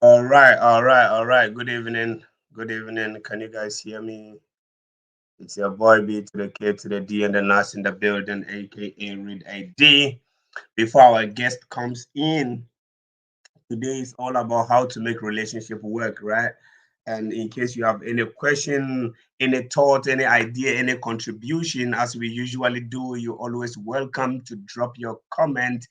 All right, all right, all right. Good evening. Good evening. Can you guys hear me? It's your boy B to the K to the D and the nurse in the building, aka Read ID. Before our guest comes in, today is all about how to make relationship work, right? And in case you have any question, any thought, any idea, any contribution, as we usually do, you're always welcome to drop your comment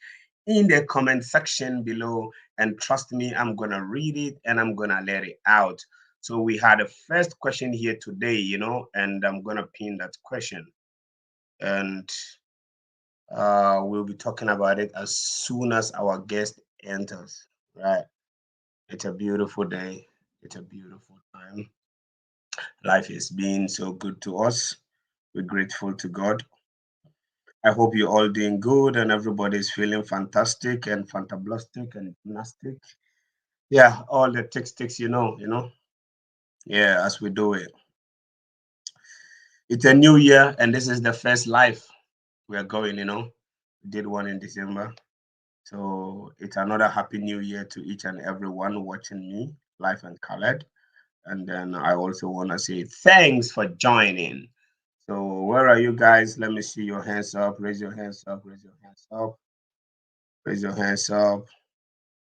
in the comment section below. And trust me, I'm gonna read it and I'm gonna let it out. So we had a first question here today, and I'm gonna pin that question. And we'll be talking about it as soon as our guest enters, right? It's a beautiful day. It's a beautiful time. Life is being so good to us. We're grateful to God. I hope you're all doing good and everybody's feeling fantastic and fantablastic and gymnastic. Yeah, all the ticks, you know. Yeah, as we do it. It's a new year and this is the first live we are going. We did one in December. So it's another happy new year to each and everyone watching me live and colored. And then I also want to say thanks for joining. So where are you guys? Let me see your hands up. Raise your hands up. Raise your hands up. Raise your hands up.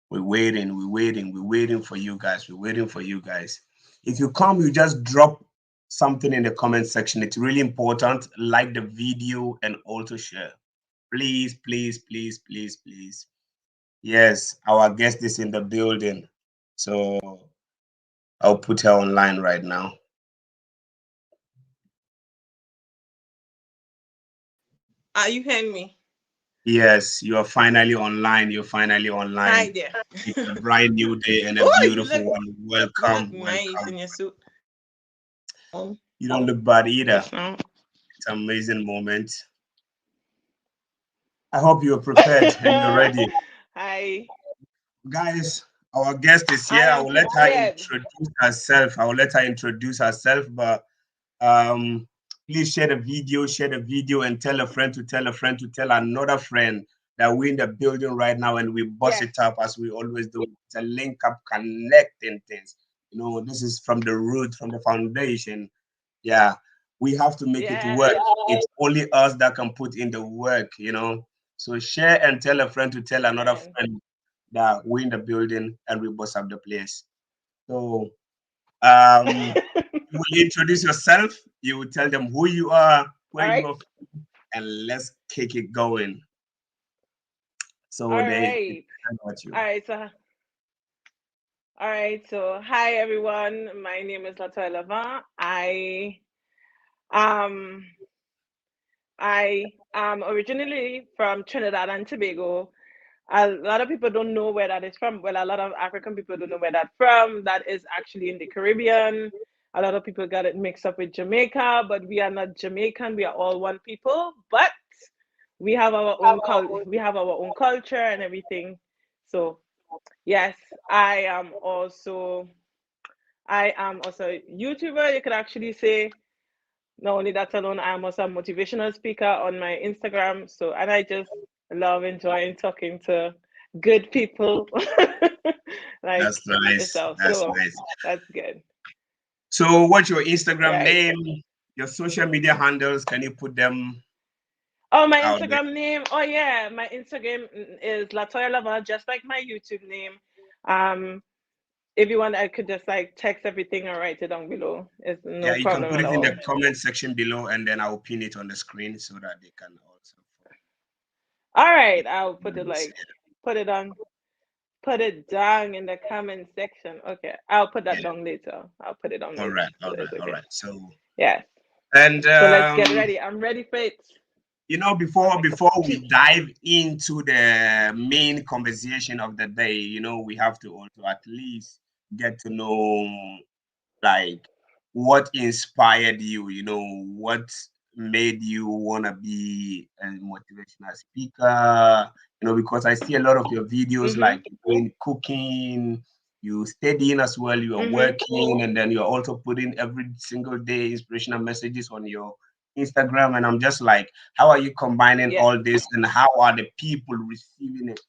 We're waiting. We're waiting. We're waiting for you guys. We're waiting for you guys. If you come, you just drop something in the comment section. It's really important. Like the video and also share. Please, please, please, please, please. Yes, our guest is in the building. So I'll put her online right now. Are you hearing me? Yes, you are finally online. You're finally Hi online. there. It's a bright new day and a Oh, you beautiful look one. you look Welcome, nice welcome. in your suit. You don't look bad either. Yes, now. It's an amazing moment. I hope you're prepared and you're ready. Hi. Guys, our guest is I here. I am will let her prepared. introduce herself. But um, please share the video, and tell a friend to tell a friend to tell another friend that we're in the building right now and we bust Yes. it up as we always do. It's a link up connecting things. This is from the root, from the foundation. Yeah, we have to make it work. Yes. It's only us that can put in the work. So share and tell a friend to tell another Amen. friend that we're in the building and we bust up the place. So you will introduce yourself, you will tell them who you are, where All you right. are, and let's kick it going. All So they right. tell about you. All right. So hi everyone. My name is Latoya Lavant. Um I am originally from Trinidad and Tobago. A lot of people don't know where that is from. Well, a lot of African people don't know where that's from. That is actually in the Caribbean. A lot of people got it mixed up with Jamaica, but we are not Jamaican. We are all one people, but we have our own culture and everything. So yes, I am also a YouTuber. You could actually say not only that alone, I'm also a motivational speaker on my Instagram. So, and I just love enjoying talking to good people like That's nice. yourself. That's So, nice. that's good. So what's your Instagram Right. name? Your social media handles? Can you put them Oh, my out there? Instagram name. Oh, yeah. My Instagram is Latoya Lava, just like my YouTube name. Um, if you want, I could just like text everything and write it down below. It's Yeah, no you can problem put at it in all. the comment section below and then I'll pin it on the screen so that they can also All right. I'll follow this. put it on put it down in the comment section. Okay, I'll put that Yeah. down later. I'll put it down All later. right, all So right, it's all okay. right. So Yes. and So let's get ready. I'm ready for it. before My cup before of we tea. dive into the main conversation of the day, we have to also at least get to know, like, what inspired you, what made you want to be a motivational speaker, because I see a lot of your videos, Mhm. like you're doing cooking, you studying as well, you are Mhm. working, and then you're also putting every single day inspirational messages on your Instagram. And I'm just like, how are you combining Yes. all this and how are the people receiving it?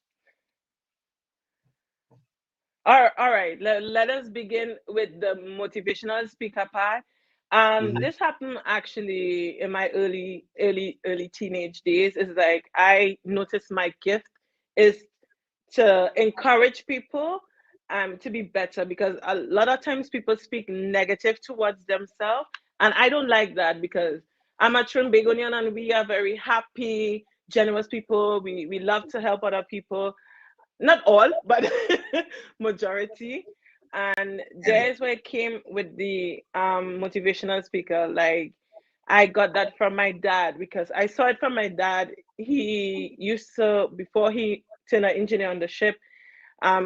All right. Let us begin with the motivational speaker part. Mhm. This happened actually in my early teenage days. Is like I noticed my gift is to encourage people to be better, because a lot of times people speak negative towards themselves, and I don't like that, because I'm a Trinbagonian and we are very happy, generous people. We love to help other people, not all, but majority. And Get it. there's where it came with the motivational speaker. Like I got that from my dad, because I saw it from my dad. He used to, before he turned an engineer on the ship,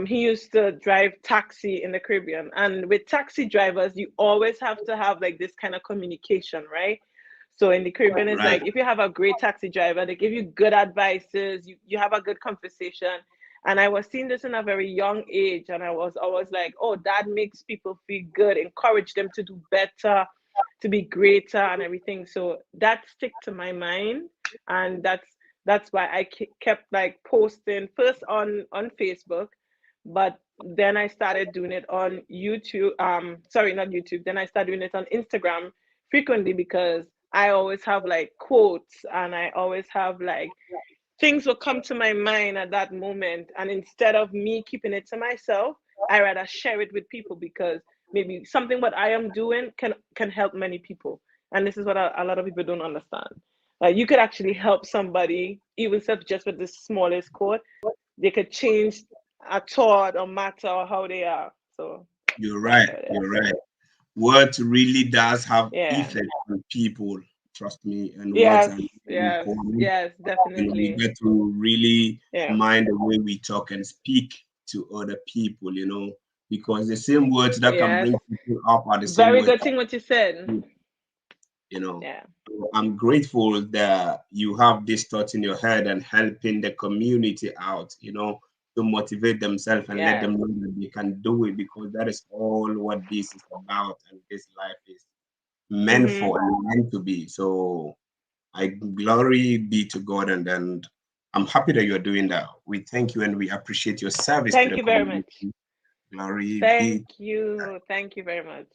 he used to drive taxi in the Caribbean. And with taxi drivers, you always have to have like this kind of communication, right? So in the Caribbean, it's Right. like if you have a great taxi driver, they give you good advices, you have a good conversation. And I was seeing this in a very young age, and I was always like, oh, that makes people feel good, encourage them to do better, to be greater and everything. So that stick to my mind, and that's why I kept like posting first on Facebook, but then I started doing it on YouTube. Sorry, not YouTube. Then I started doing it on Instagram frequently, because I always have like quotes, and I always have like things will come to my mind at that moment. And instead of me keeping it to myself, I rather share it with people, because maybe something what I am doing can help many people. And this is what a lot of people don't understand. Like you could actually help somebody, even if just with the smallest quote, they could change a thought or matter or how they are. So You're that's right. how it You're is. right. Words really does have Yeah. effect on people. Trust me, and words Yes, are really yes, important. yes, We definitely. get to really Yeah. mind the way we talk and speak to other people. Because the same words that can Yes. bring people up are the same Very words. good thing what you said. you know. Yeah. So I'm grateful that you have this thought in your head and helping the community out, to motivate themselves and let Yes. them know that they can do it, because that is all what this is about and this life is meant Mm-hmm. for and meant to be. So I glory be to God, and I'm happy that you're doing that. We thank you and we appreciate your service to Thank the you very much. community. Glory be. Thank you. Thank you very much.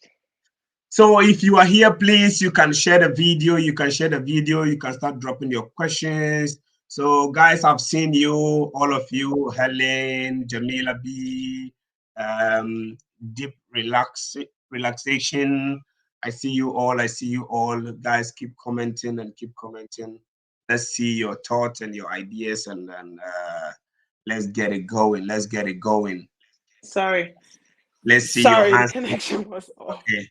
So if you are here, please, you can share the video. You can share the video. You can start dropping your questions. So guys, I've seen you, all of you, Helen, Jamila B, um, deep relaxation. I see you all. I see you all. Guys, keep commenting and keep commenting. Let's see your thoughts and your ideas, and let's get it going. Let's get it going. Sorry. Let's see your Sorry, the hands. connection was off. Okay.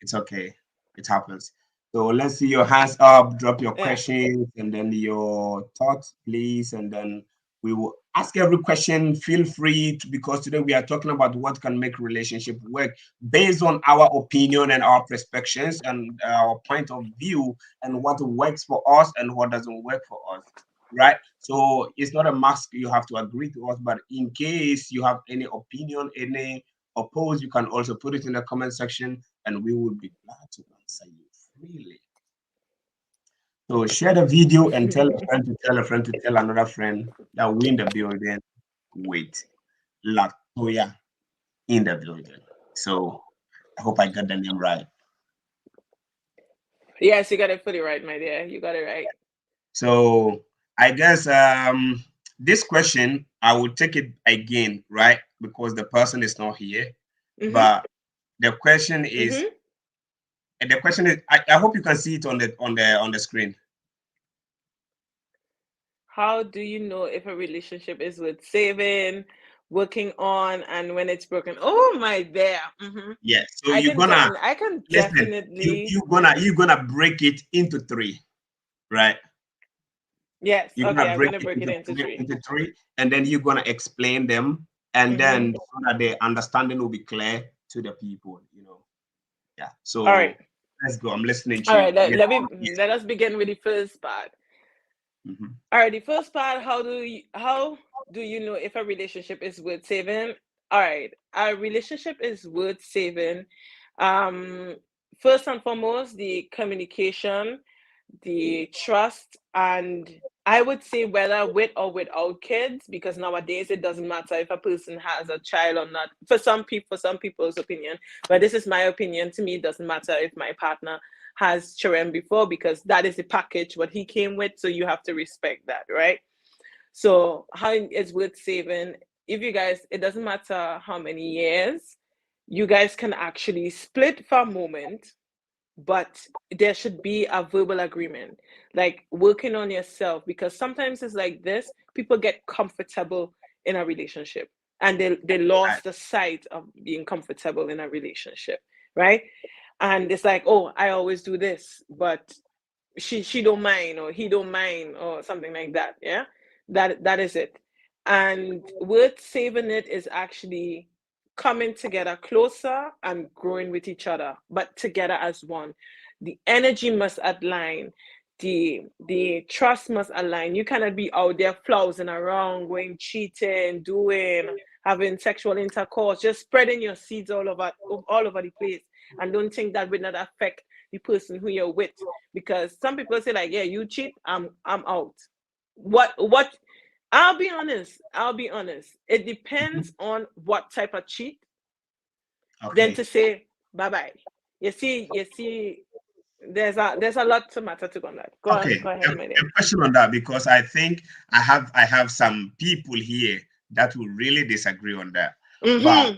It's okay. It happens. So let's see your hands up, drop your Yeah. questions and then your thoughts, please. And then we will ask every question. Feel free to, because today we are talking about what can make relationship work based on our opinion and our perspectives and our point of view and what works for us and what doesn't work for us. Right. So it's not a must you have to agree to us, but in case you have any opinion, any oppose, you can also put it in the comment section and we will be glad to answer you freely. So share the video and tell a friend to tell a friend to tell another friend that we in the building with Latoya in the building. So I hope I got the name right. Yes, you got it fully right, my dear. You got it right. So I guess this question I will take it again, right? Because the person is not here. Mm-hmm. But the question is Mm-hmm. I hope you can see it on the screen. How do you know if a relationship is worth saving, working on, and when it's broken? Oh my there. Mm-hmm. Yeah. So you're gonna I can listen. definitely. You're gonna break it into three, right? Yes. You're Okay, gonna I'm break gonna it break it into three. into three, and then you're gonna explain them, and Mm-hmm. then so that the understanding will be clear to the people. Yeah. All right. So let's go. I'm listening All to right. you. Yes. Yes. Let us begin with the first part. Mhm. All right, the first part, how do you know if a relationship is worth saving? All right, a relationship is worth saving. Um, First and foremost, the communication, the trust, and I would say whether with or without kids, because nowadays it doesn't matter if a person has a child or not. For some people's opinion, but this is my opinion. To me, it doesn't matter if my partner has children before, because that is the package what he came with. So you have to respect that, right? So how it's worth saving. If you guys, it doesn't matter how many years, you guys can actually split for a moment, but there should be a verbal agreement, like working on yourself, because sometimes it's like this, people get comfortable in a relationship and they Right. lost the sight of being comfortable in a relationship, right? And it's like, oh, I always do this, but she don't mind, or he don't mind, or something like that. Yeah, that is it. And worth saving it is actually coming together closer and growing with each other, but together as one. The energy must align, the trust must align. You cannot be out there flausing around, going cheating, doing, having sexual intercourse, just spreading your seeds all over the place, and don't think that will not affect the person who you're with. Because some people say like, yeah, you cheat, I'm out. What I'll be honest, it Mhm. depends on what type of cheat, then Okay. to say bye bye. You see, there's a lot to matter to go on that. Okay. Go ahead, my dear. A question on that, because I think I have some people here that will really disagree on that. But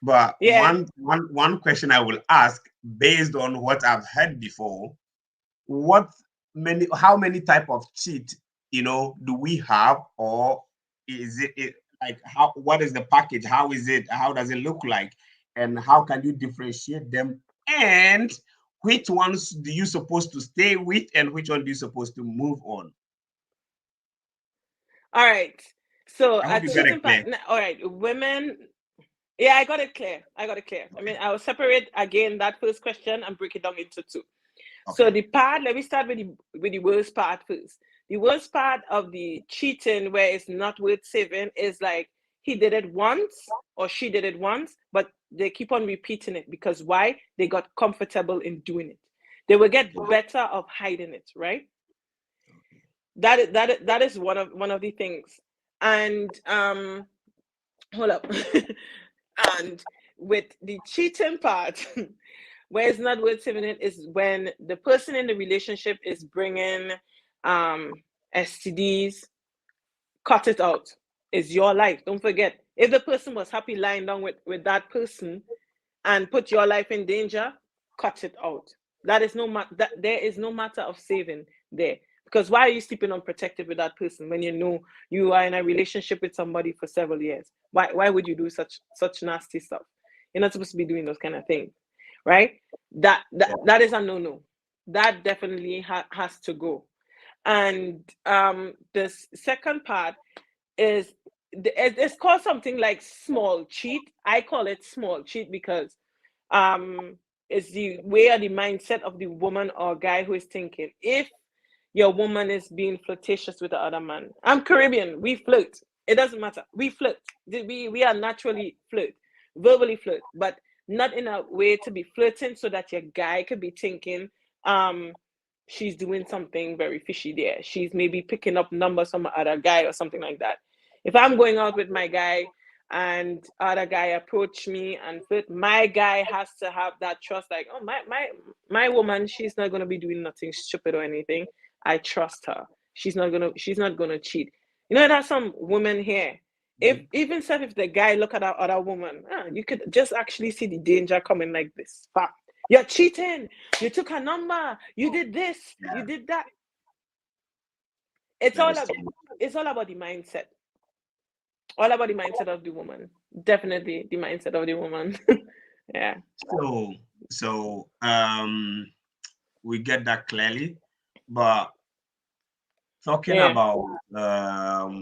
Mm-hmm. Yeah. one question I will ask, based on what I've heard before, what how many type of cheat, do we have, or is it like, how, what is the package, how is it, how does it look like, and how can you differentiate them, and which ones do you supposed to stay with, and which one do you supposed to move on? All right. So I a hope you got cheating it clear. partner. All right, women. Yeah, I got it clear. I mean, I will separate again that first question and break it down into two. So Okay. the part, let me start with the worst part first. The worst part of the cheating where it's not worth saving is like he did it once or she did it once, but they keep on repeating it because why? They got comfortable in doing it. They will get Okay. better of hiding it, right? Okay. That is one of the things. And hold up. And with the cheating part, where it's not worth saving it is when the person in the relationship is bringing um STDs. Cut it out. It's your life. Don't forget, if the person was happy lying down with that person and put your life in danger, cut it out. That is that there is no matter of saving there. Because why are you sleeping unprotected with that person when you know you are in a relationship with somebody for several years? Why would you do such nasty stuff? You're not supposed to be doing those kind of things, right? Yeah. That is a no. That definitely has to go. And the second part is it's called something like small cheat. I call it small cheat because um it's the way or the mindset of the woman or guy who is thinking. If your woman is being flirtatious with the other man, I'm Caribbean, we flirt. It doesn't matter, we flirt. We are naturally flirt, verbally flirt, but not in a way to be flirting so that your guy could be thinking um she's doing something very fishy there, she's maybe picking up numbers from other guy or something like that. If I'm going out with my guy and other guy approach me and flirt, my guy has to have that trust, like, oh, my woman, she's not going to be doing nothing stupid or anything. I trust her. She's not gonna cheat. You know, there's some women here. If Mhm. even if the guy look at that other woman, you could just actually see the danger coming like this. Fact. You're cheating. You took her number. You did this. You Yeah, did that. It's that all is about, true. it's all about the mindset. All about the mindset of the woman. Definitely the mindset of the woman. Yeah. So we get that clearly, but talking Yeah. about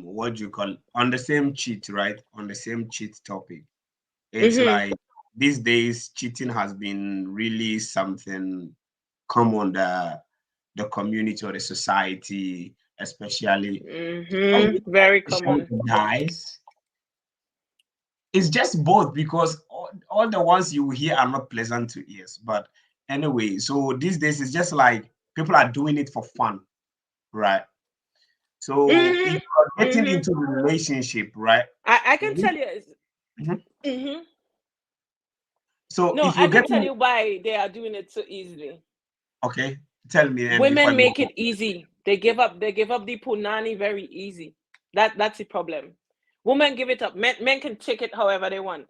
what do you call, on the same cheat, right? On the same cheat topic. It's Mm-hmm. like these days cheating has been really something common, the community or the society, especially Mm-hmm. Very especially common. the guys. It's just both, because all the ones you hear are not pleasant to ears. But anyway, so these days it's just like people are doing it for fun, right? So if Mm-hmm. you are getting Mm-hmm. into the relationship, right? I can tell you. Mhm. Mm-hmm. So No, if I you're can tell getting you why they are doing it so easily. okay, tell me then before I Women move make on. it easy. They give up the punani very easy. That's the problem. Women give it up. Men can take it however they want.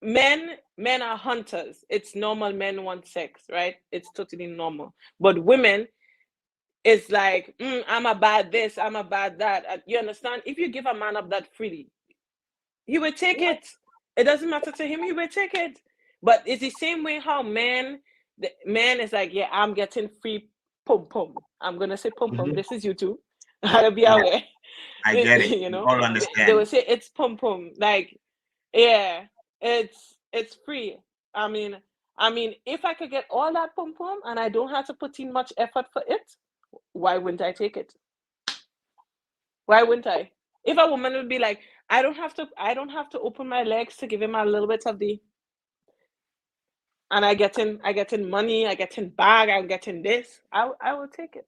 Men are hunters. It's normal. Men want sex, right? It's totally normal. But women, it's like, I'm a bad this, I'm a bad that. You understand? If you give a man up that freely, he will take it. It doesn't matter to him. He will take it. But it's the same way how the man is like, yeah, I'm getting free pum pum. I'm gonna say pum pum. Mhm. This is you too. I'll be Yeah, aware. I get it. You We know, all they will understand. say it's pum pum. Like, yeah, it's free. I mean, if I could get all that pum pum and I don't have to put in much effort for it, why wouldn't I take it? Why wouldn't I? If a woman would be like, I don't have to open my legs to give him a little bit of the, and I get in money, I get in bag, I get in this, I will take it.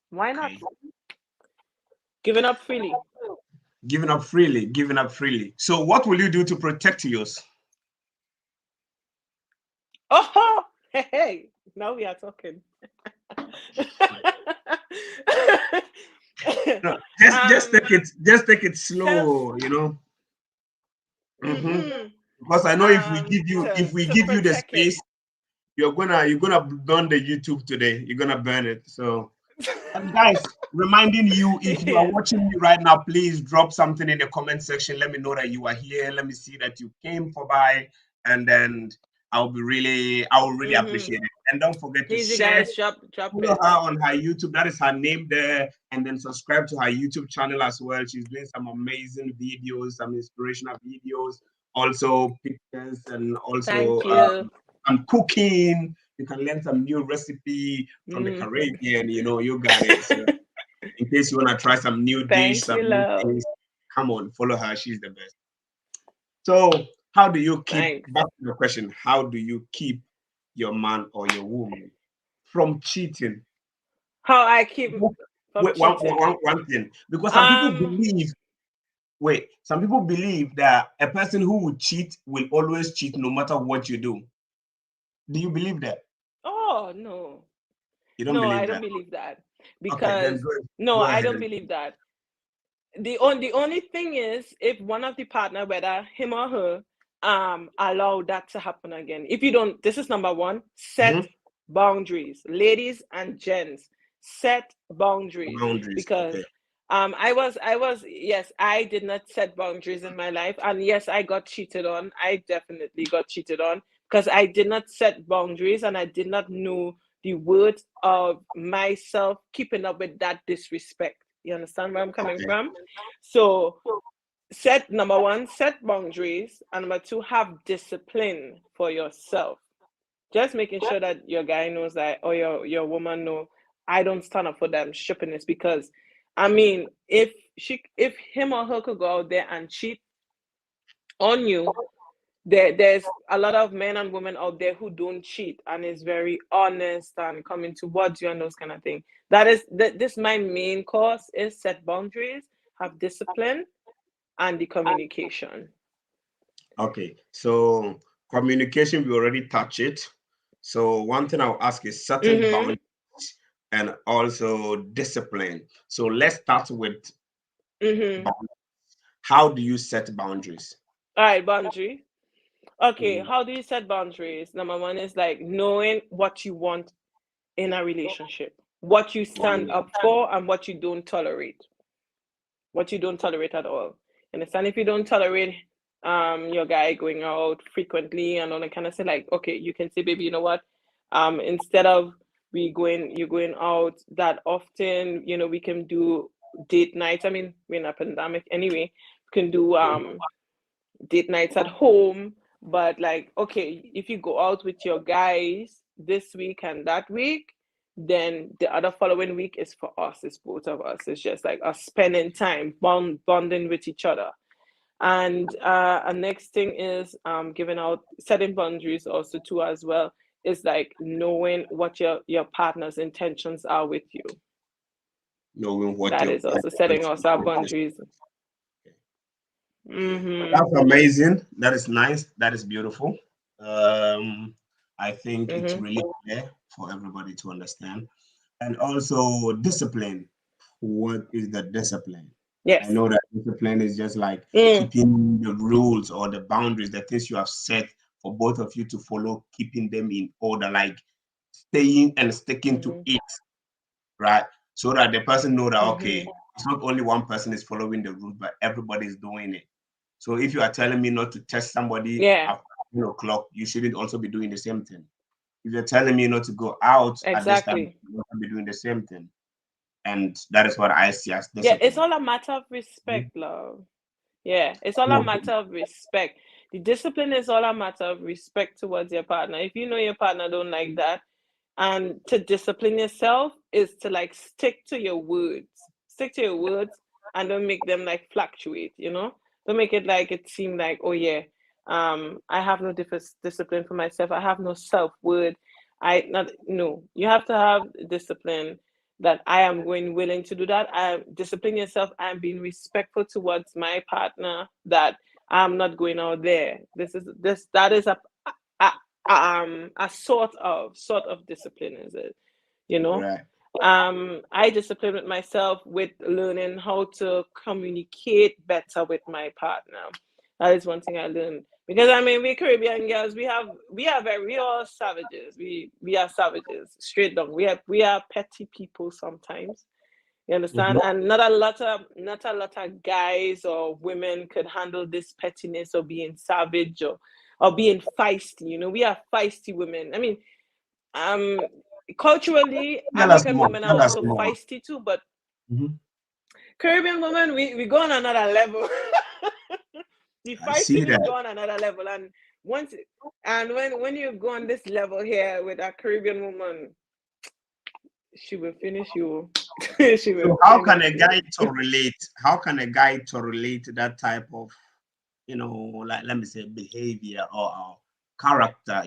Why not? Okay. Giving up freely. Giving up freely, giving up freely. So what will you do to protect yours? Oh, hey, hey, now we are talking. No, just um, take it self. slow, you know. hmm Mm-hmm. Because I know To if we to give you the protect it. space, you're gonna burn the YouTube today. You're gonna burn it. So and guys, reminding you if you are Yes. watching me right now, please drop something in the comment section. Let me know that you are here. Let me see that you came for by, and then I will really Mm-hmm. appreciate it. And don't forget to Please, you share. guys, drop Follow it. her on her YouTube. That is her name there. And then subscribe to her YouTube channel as well. She's doing some amazing videos, some inspirational videos, also pictures, and also Thank you. some cooking. You can learn some new recipe from the Mm. Caribbean. You know, you got it. So in case you want to try some new dish, Thank you, some new love. things, come on, follow her. She's the best. So how do you keep, Thanks. back to the question, how do you keep your man or your woman from cheating? How I keep from Wait, cheating. one thing, because Um. some people believe that a person who would cheat will always cheat no matter what you do. Do you believe that? Oh no, You don't no, I believe don't that? believe that Okay, then because no, go I ahead don't and believe that. The only thing is if one of the partner, whether him or her, allow that to happen again. If you don't, this is number one. Set Mhm. boundaries, ladies and gents. Set boundaries Boundaries. because Okay. I was yes, I did not set boundaries in my life, and yes, I got cheated on. I definitely got cheated on because I did not set boundaries and I did not know the worth of myself keeping up with that disrespect. You understand where I'm coming Okay. from? So set number one, set boundaries, and number two, have discipline for yourself. Just making sure that your guy knows that, or your woman know, I don't stand up for them shippiness because, I mean, if him or her could go out there and cheat on you, there's a lot of men and women out there who don't cheat and is very honest and coming towards you and those kind of things. This my main course is set boundaries, have discipline, and the communication. Okay. So communication, we already touched it. So one thing I'll ask is certain Mm-hmm. boundaries and also discipline. So let's start with Mm-hmm. boundaries. How do you set boundaries? All right, boundary. Okay, Mm, how do you set boundaries? Number one is like knowing what you want in a relationship, what you stand mm, up for, and what you don't tolerate. What you don't tolerate at all. Understand? If you don't tolerate your guy going out frequently and all that kind of say like, okay, you can say, baby, you know what? Instead of you going out that often, we can do date nights. I mean, we're in a pandemic anyway. We can do date nights at home, but like, okay, if you go out with your guys this week and that week, then the other following week is for us, it's both of us. It's just like us spending time bonding with each other. And a next thing is giving out setting boundaries also too as well, is like knowing what your partner's intentions are with you. knowing what That your is also setting boundaries us our are. boundaries. Mm-hmm. That's amazing. That is nice. That is beautiful. Um, I think it's Mm-hmm. really clear for everybody to understand. And also discipline. What is the discipline? I Yes. know that discipline is just like Mm. keeping the rules or the boundaries, the things you have set for both of you to follow, keeping them in order, like staying and sticking to Mm-hmm. it, right? So that the person know that okay, Mm-hmm. it's not only one person is following the rules, but everybody is doing it. So if you are telling me not to test somebody Yeah. after 10 o'clock, you shouldn't also be doing the same thing. If you're telling me not to go out at this time, Exactly. you also be doing the same thing. And that is what I see as Yeah. It's discipline. all a matter of Mhm. respect, love. Yeah, it's all a Okay. matter of respect. The discipline is all a matter of respect towards your partner. If you know your partner don't like that, and to discipline yourself is to like stick to your words. Stick to your words and don't make them like fluctuate, you know? Don't make it like it seem like, oh yeah, I have no discipline for myself. I have no self-worth. I not no. You have to have discipline that I am going willing to do that. I discipline yourself. I'm being respectful towards my partner. That I'm not going out there. This that is a a sort of discipline, is it? You know, Right. I discipline with myself with learning how to communicate better with my partner. That is one thing I learned because I mean we Caribbean girls we are savages. We are savages straight down. We are petty people sometimes. You understand? Mhm. And not a lot of guys or women could handle this pettiness or being savage or being feisty. You know, we are feisty women. I mean, um culturally Tell us African more. women are Tell us also more. feisty too, but Mhm. Caribbean women we go on another level. The I see feistiness that. go on another level, and once and when you go on this level here with a Caribbean woman, she will finish you. She will So how can finish a you. guy to relate? How can a guy to relate to that type of, like let me say behavior or character?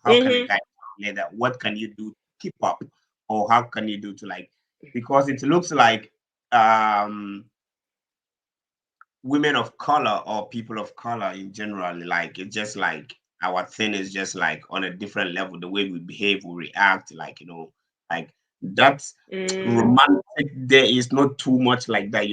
How can a Hmm. guy relate that? What can you do to keep up, or how can you do to like? Because it looks like um women of color or people of color in general, like it's just like our thing is just like on a different level. The way we behave, we react, like like that Mm. romantic. There is not too much like that,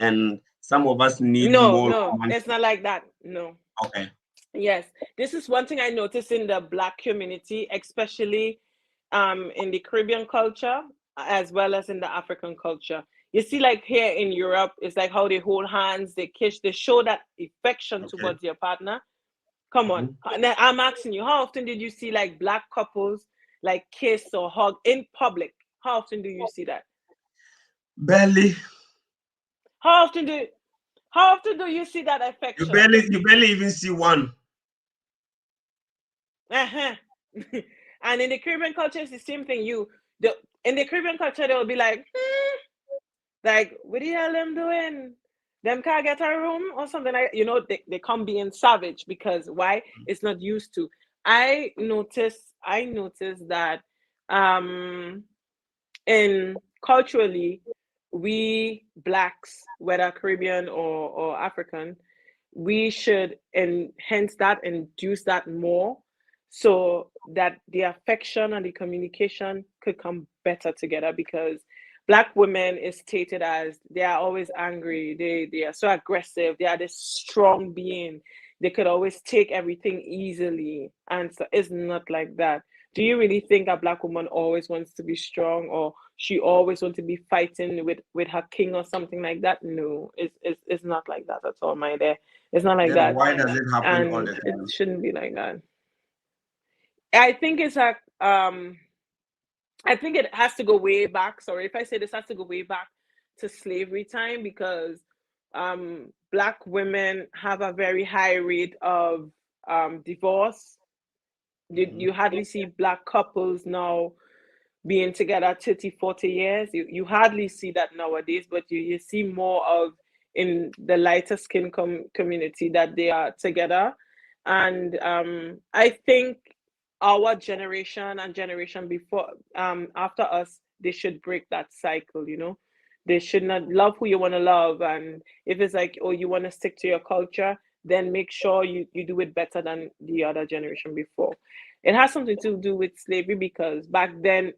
and some of us need No, more no, it's romantic. not like that. No. Okay. Yes, this is one thing I noticed in the Black community, especially in the Caribbean culture as well as in the African culture. You see, like here in Europe, it's like how they hold hands, they kiss, they show that affection Okay. towards your partner. Come on, Mhm. now, I'm asking you, how often did you see like Black couples like kiss or hug in public? How often do you see that? Barely. How often do how often do you see that You affection? barely. You barely even see one. Uh-huh. And in the Caribbean culture, it's the same thing. In the Caribbean culture, they will be like, like, what the hell them doing? Them can't get a room or something like, they come being savage because why? It's not used to. I noticed that um in culturally, we blacks, whether Caribbean or African, we should enhance that, induce that more, so that the affection and the communication could come better together. Because black women is stated as they are always angry, they are so aggressive, they are this strong being, they could always take everything easily, and so it's not like that. Do you really think a black woman always wants to be strong, or she always wants to be fighting with her king or something like that? No, it's not like that at all, my dear. It's not like Then that, why does it happen all the and it time? shouldn't be like that. I think it's like I think it has to go way back. Sorry if I say this has to go way back to slavery time, because black women have a very high rate of divorce. Mhm. You hardly see black couples now being together 30, 40 years. You hardly see that nowadays, but you see more of in the lighter skin community that they are together. And I think our generation and generation before after us, they should break that cycle, They should not love who you want to love. And if it's like, oh, you want to stick to your culture, then make sure you do it better than the other generation before. It has something to do with slavery because back then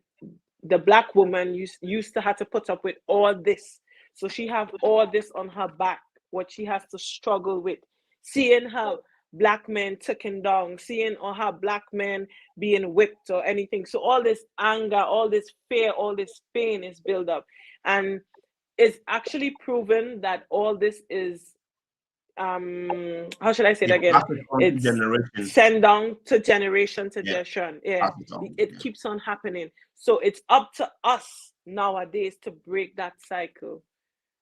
the black woman used to have to put up with all this. So she have all this on her back, what she has to struggle with. Seeing her black men taken down, seeing or her black men being whipped or anything. So all this anger, all this fear, all this pain is built up. And it's actually proven that all this is how should I say it It again? passes on to It's generations. sent down to generation to Yeah, generation. Yeah, pass it on. it Yeah. keeps on happening. So it's up to us nowadays to break that cycle.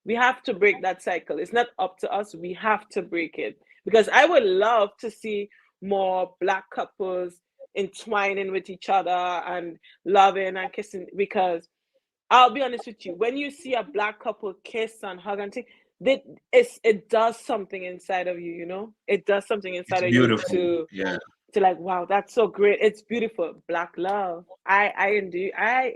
We have to break that cycle. It's not up to us. We have to break it. Because I would love to see more black couples entwining with each other and loving and kissing. Because I'll be honest with you, when you see a black couple kiss and hug and thing, it does something inside of you, you know? It does something It's inside of you beautiful. Yeah. to like, wow, that's so great. It's beautiful. Black love. I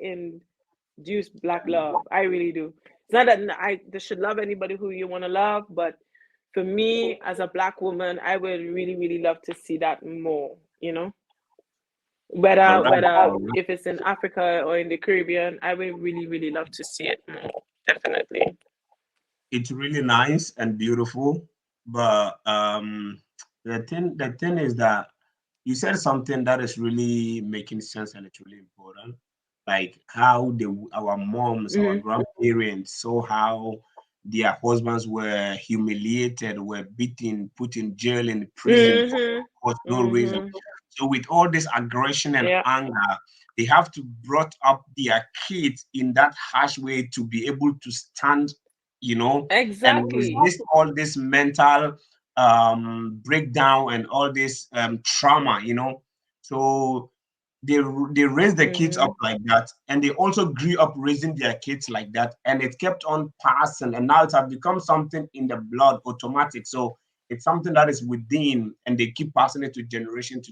induce black love. I really do. It's not that I should love anybody who you want to love, but for me as a black woman, I would really, really love to see that more, you know? All Whether right. whether All right. if it's in Africa or in the Caribbean, I would really, really love to see it more. Definitely. It's really nice and beautiful, but the thing is that you said something that is really making sense and it's really important, like how our moms, our Mm-hmm. grandparents saw how their husbands were humiliated, were beaten, put in jail, in prison Mm-hmm. for no reason. Mm-hmm. So with all this aggression and Yeah. anger, they have to brought up their kids in that harsh way to be able to stand, and Exactly. resist all this mental breakdown and all this trauma. So they raised the kids up Mm-hmm. like that, and they also grew up raising their kids like that, and it kept on passing, and now it has become something in the blood, automatic. So it's something that is within, and they keep passing it to generation,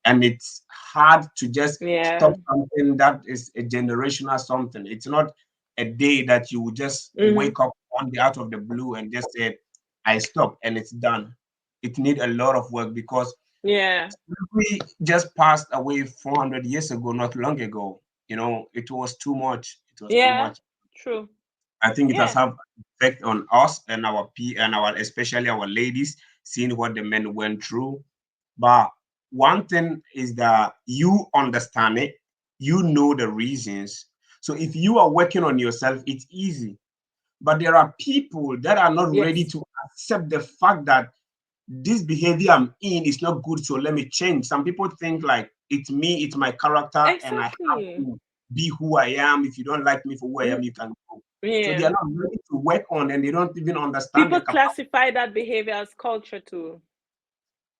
and it's hard to just stop Yeah. something that is a generational something. It's not a day that you would just Mm-hmm. wake up one day out of the blue and just say, I stop and it's done. It need a lot of work because Yeah. we just passed away 400 years ago, not long ago. It was too much. It was too Yeah. much. True. I think it has Yeah. have effect on us and our especially our ladies, seeing what the men went through. But one thing is that you understand it, you know the reasons. So if you are working on yourself, it's easy. But there are people that are not ready Yes. to accept the fact that this behavior I'm in is not good, so let me change. Some people think like it's me, it's my character, and I have Exactly. to be who I am. If you don't like me for who I am, Mm, you can go. So they are yeah. not ready to work on, and they don't even understand the People capacity. classify that behavior as culture too.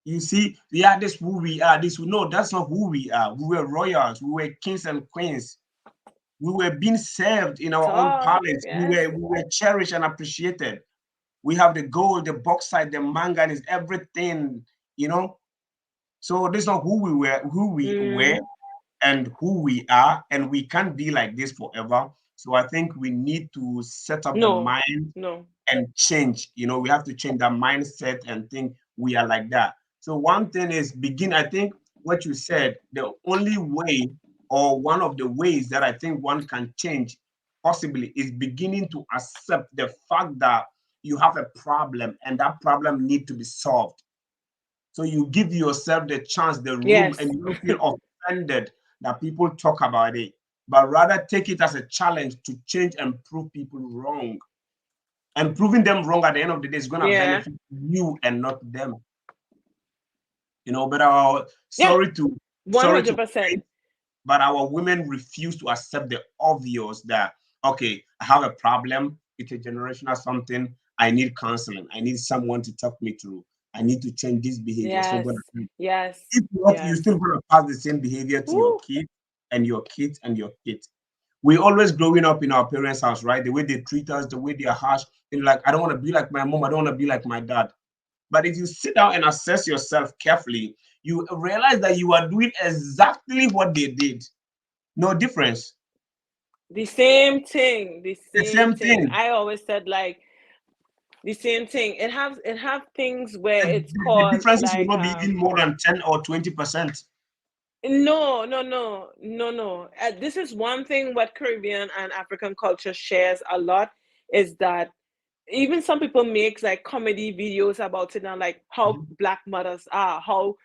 You see, yeah, this who we are. This no, that's not who we are. We were royals. We were kings and queens. We were being served in our own Talk. palace. We Yes. were we were cherished and appreciated. We have the gold, the bauxite, the manganese, everything. You know, so this is not who we were, Mm, and who we are, and we can't be like this forever. So I think we need to set up the no. mind No. and change. We have to change that mindset and think we are like that. So one thing is begin. I think what you said, the only way or one of the ways that I think one can change possibly is beginning to accept the fact that you have a problem and that problem need to be solved. So you give yourself the chance, the room, and Yes. you don't feel offended that people talk about it, but rather take it as a challenge to change and prove people wrong. And proving them wrong at the end of the day is going to Yeah. benefit you and not them. But Yeah. sorry to 100%. say, but our women refuse to accept the obvious that, okay, I have a problem, it's a generational something, I need counseling, I need someone to talk me through, I need to change this behavior. It's not going Yes. to. Yes. If not, you're Yes. still going to pass the same behavior to your Woo. kids and your kids and your kids. We always growing up in our parents' house, right? The way they treat us, the way they are harsh. They're like, I don't want to be like my mom. I don't want to be like my dad. But if you sit down and assess yourself carefully, you realize that you are doing exactly what they did. No difference. The same thing. The The same same thing. thing. I always said like the same thing. It have things where And it's the called differences will like not be even more than 10 or 20%. no, no, no, no, no. This is one thing what Caribbean and African culture shares a lot is that even some people make like comedy videos about it and like how Mhm. black mothers are, how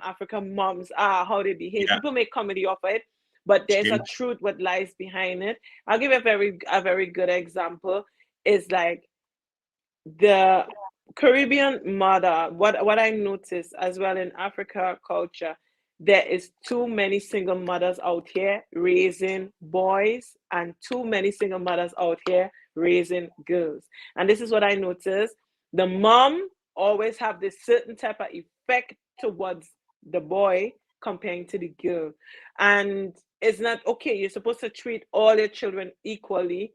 African moms are, how they behave. Yeah, People make comedy of it, but there's a same. truth what lies behind it. I'll give a very good example. Is like the Caribbean mother, what I notice as well in Africa culture, there is too many single mothers out here raising boys and too many single mothers out here raising girls. And this is what I notice. The mom always have this certain type of effect towards the boy comparing to the girl. And it's not okay. You're supposed to treat all your children equally.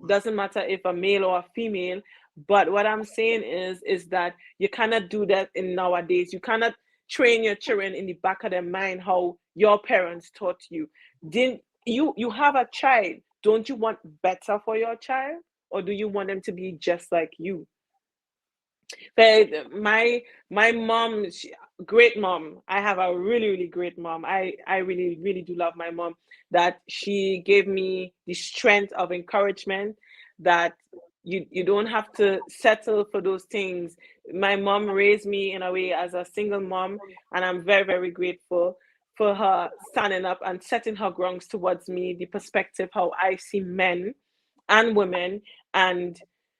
Doesn't matter if a male or a female, but what I'm saying is that you cannot do that in nowadays. You cannot train your children in the back of their mind how your parents taught you. Didn't you have a child? Don't you want better for your child? Or do you want them to be just like you? But my mom, great mom. I have a really really great mom. I really really do love my mom. That she gave me the strength of encouragement. That you don't have to settle for those things. My mom raised me in a way as a single mom, and I'm very very grateful for her standing up and setting her grounds towards me. The perspective how I see men and women, and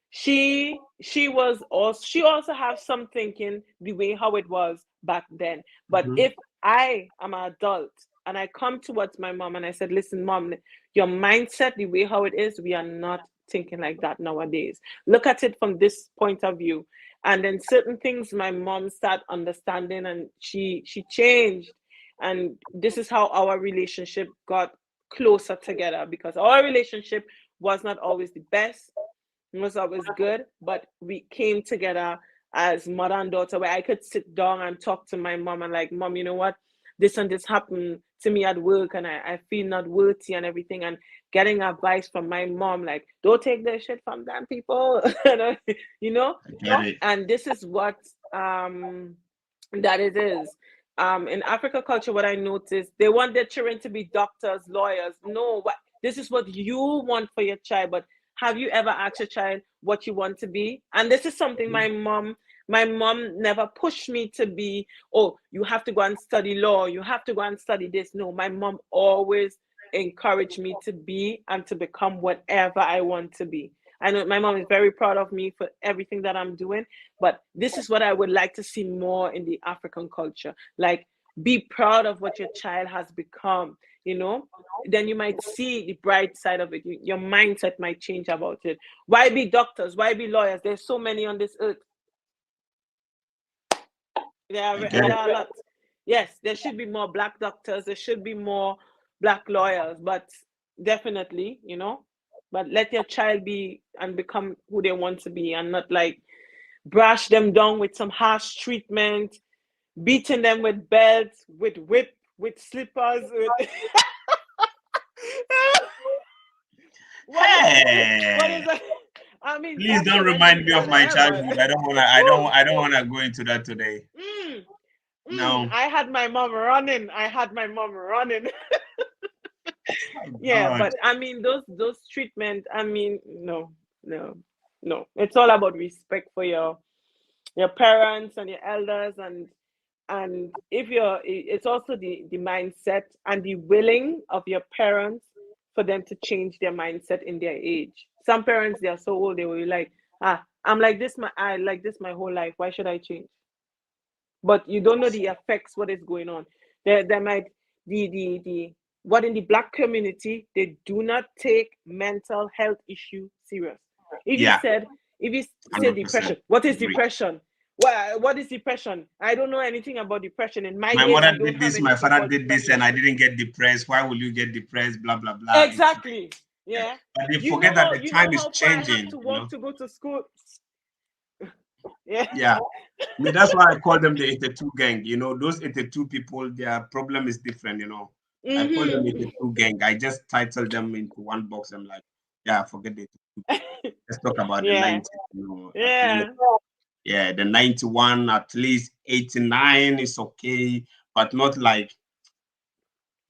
she also have some thinking the way how it was back then. But Mhm. if I am an adult and I come towards my mom and I said, listen mom, your mindset the way how it is, we are not thinking like that nowadays. Look at it from this point of view. And then certain things my mom start understanding, and she changed. And this is how our relationship got closer together, because our relationship was not always the best, it was always good, but we came together as mother and daughter, where I could sit down and talk to my mom and like, mom, you know what? This and this happened to me at work, and I feel not worthy and everything. And getting advice from my mom, like, don't take their shit from them people, you know? I get it. And this is what that it is. In Africa culture, what I noticed, they want their children to be doctors, lawyers. No, what this is what you want for your child, but have you ever asked your child what you want to be? And this is something Mhm. my mom never pushed me to be, oh, you have to go and study law, you have to go and study this. No, my mom always encouraged me to be and to become whatever I want to be. I know my mom is very proud of me for everything that I'm doing, but this is what I would like to see more in the African culture. Like, be proud of what your child has become, you know? Then you might see the bright side of it. Your mindset might change about it. Why be doctors? Why be lawyers? There's so many on this earth. I get There it. are a lot. Yes, there should be more black doctors. There should be more black lawyers. But definitely, but let your child be and become who they want to be, and not like brush them down with some harsh treatment, beating them with belts, with whip, with slippers, with what is what is Hey, that? I mean, please some don't children do remind be me of kind of my hell, but childhood. I don't wanna. woo, I don't wanna go into that today. mm, No. I had my mom running. I had my mom running. My Yeah, God. but I mean, those treatment. I mean, no, no, no. It's all about respect for your parents and your elders, and if it's also the mindset and the willing of your parents for them to change their mindset in their age. Some parents, they are so old, they will be like, I'm like this, I like this my whole life, why should I change? But you don't know the effects, what is going on. There might the what in the black community, they do not take mental health issue serious. If you Yeah, said, if you say 100% depression, what is agree. depression? What is depression? I don't know anything about depression. In my My age, mother we don't did have this, my anything father called did this, and depression. I didn't get depressed. Why will you get depressed? Blah blah blah. It's like, Exactly. yeah. Yeah. But they You know forget that how the you know time is how far I have changing. to walk to go to school. Yeah. Yeah. I mean, that's why I call them the 82 gang. Those 82 people, their problem is different. I put them into Mm-hmm. two gang. I just titled them into one box. I'm like, yeah, forget it. Let's talk about the Yeah. 90s. At least, Yeah. yeah, the 91, at least 89 is okay, but not like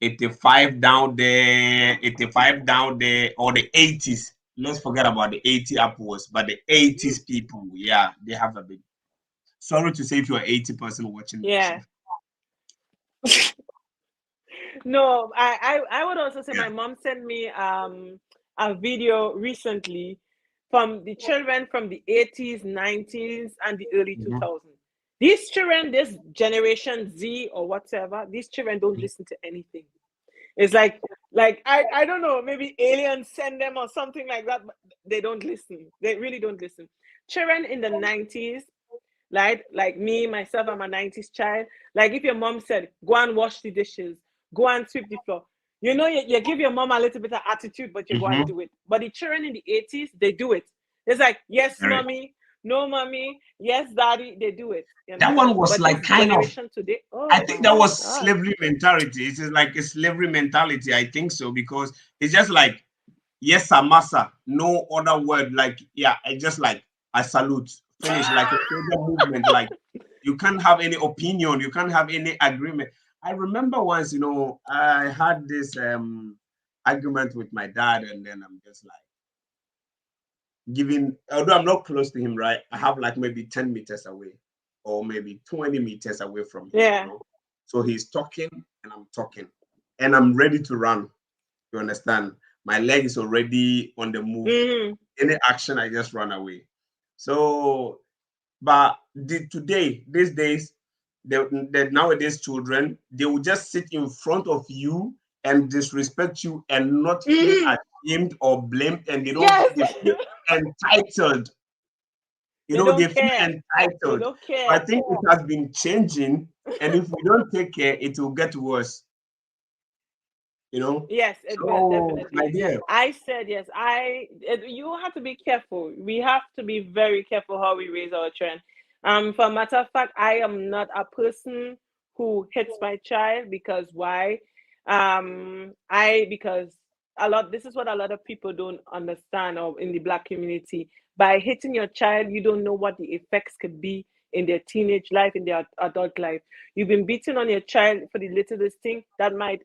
85 down there, 85 down there, or the 80s. Let's forget about the 80 upwards, but the 80s people, yeah, they have a big. Sorry to say if you're 80% watching this. Yeah. No, I would also say Yeah. my mom sent me a video recently from the children from the 80s, 90s, and the early Mhm. 2000s. These children, this generation Z or whatever, these children don't listen to anything. It's like I don't know, maybe aliens send them or something like that, but they don't listen. They really don't listen. Children in the 90s, like me, myself, I'm a 90s child. Like if your mom said, go and wash the dishes, go and sweep the floor, you give your mom a little bit of attitude, but you go and Mhm. do it. But the children in the 80s, they do it. It's like, yes, Very. mommy, no, mommy, yes, daddy, they do it. You That one understand? was But like this kind of, generation today, I oh think that my was God. slavery mentality. It is like a slavery mentality. I think so because it's just like yes, sir, massa. No other word. Like yeah, I just like I salute. Finish like a soldier movement. Like you can't have any opinion. You can't have any agreement. I remember once, I had this argument with my dad, and then I'm just like giving. Although I'm not close to him, right? I have like maybe 10 meters away, or maybe 20 meters away from him. Yeah. So he's talking, and I'm talking, and I'm ready to run. You understand? My leg is already on the move. Mm-hmm. Any action, I just run away. So, but these days, the nowadays children, they will just sit in front of you and disrespect you and not feel Mm-hmm. ashamed or blamed, and Yes. they feel entitled. They They don't feel care. They entitled. don't So I care. think it has been changing, and if we don't take care, it will get worse. You know. Yes, it will So, my definitely. dear. I said yes. You have to be careful. We have to be very careful how we raise our children. For a matter of fact, I am not a person who hits my child because why? Because a lot. This is what a lot of people don't understand, or in the black community. By hitting your child, you don't know what the effects could be in their teenage life, in their adult life. You've been beating on your child for the littlest thing that might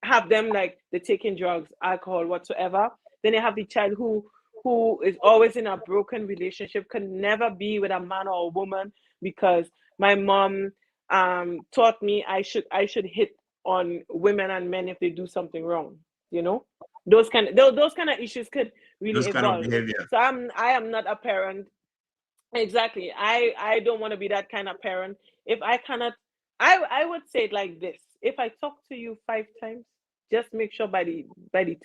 have them like they're taking drugs, alcohol, whatsoever. Then you have the child who is always in a broken relationship, can never be with a man or a woman because my mom taught me I should hit on women and men if they do something wrong. You know, those kind of issues could really Those kind of evolve. behavior. So I am not a parent. Exactly. I don't want to be that kind of parent. If I cannot, I would say it like this. If I talk to you 5 times, just make sure by the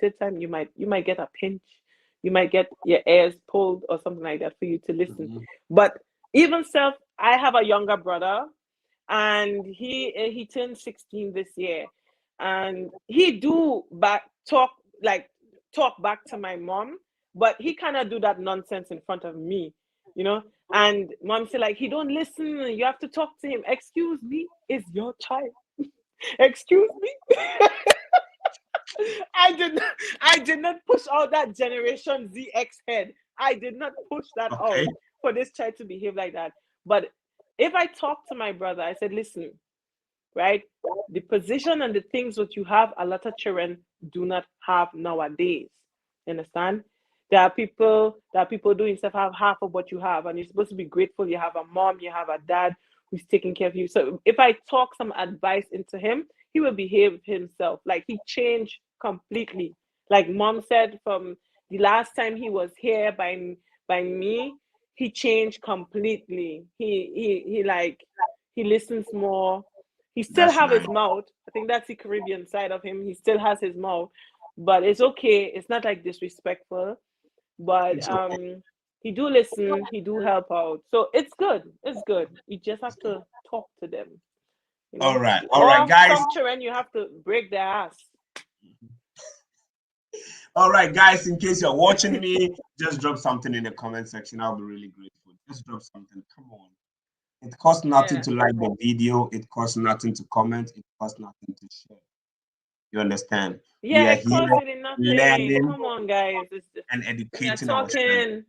third time you might get a pinch, you might get your ears pulled or something like that for you to listen. Mhm. But even self, I have a younger brother, and he turned 16 this year, and he do back talk back to my mom, but he cannot do that nonsense in front of me, you know. And mom said like he don't listen. You have to talk to him. Excuse me, is your child. Excuse me. I did not push out that generation ZX head. I did not push that Okay. out for this child to behave like that. But if I talk to my brother, I said, listen, right? The position and the things that you have, a lot of children do not have nowadays. You understand? There are people doing stuff have half of what you have, and you're supposed to be grateful. You have a mom, you have a dad who's taking care of you. So if I talk some advice into him, he will behave himself. Like he changed completely. Like mom said, from the last time he was here by me, he changed completely. He listens more. He still That's have nice. his mouth. I think that's the Caribbean side of him. He still has his mouth, but it's okay. It's not like disrespectful, but It's okay. he do listen. He do help out. So it's good. It's good. You just have to talk to them, you All know. right. All right, Or guys. some children you have to break their ass. All right, guys. In case you're watching me, just drop something in the comment section. I'll be really grateful. Just drop something. Come on. It costs nothing Yeah. to like the video. It costs nothing to comment. It costs nothing to share. You understand? We Yeah, are it here costs really nothing. learning Come on, guys. It's just, and we are educating ourselves. talking.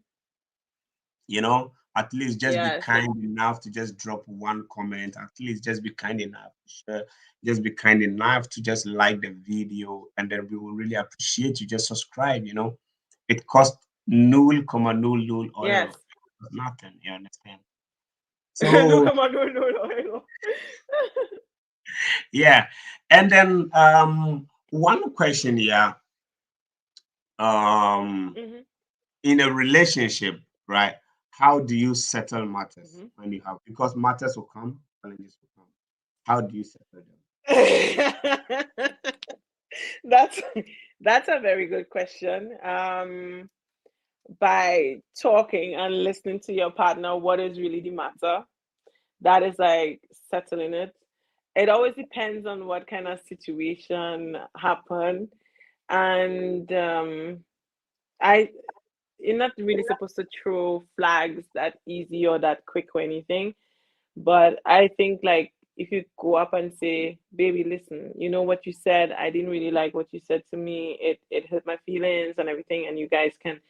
At least just be Yes. kind enough to just drop one comment. At least just be kind enough to share. Just be kind enough to just like the video, and then we will really appreciate you. Just subscribe. It costs null comma null null Yes. oil. Nothing. You understand? No, So come on, no, no, no, no. yeah, and then one question here. Um, Hmm. in a relationship, right? How do you settle matters Hmm. when you have, because matters will come, challenges will come. How do you settle them? that's that's a very good question. By talking and listening to your partner, what is really the matter? That is like settling it. It always depends on what kind of situation happened, and I you're not really supposed to throw flags that easy or that quick or anything. But I think like if you go up and say, "Baby, listen, you know what you said. I didn't really like what you said to me. It hurt my feelings and everything," and you guys can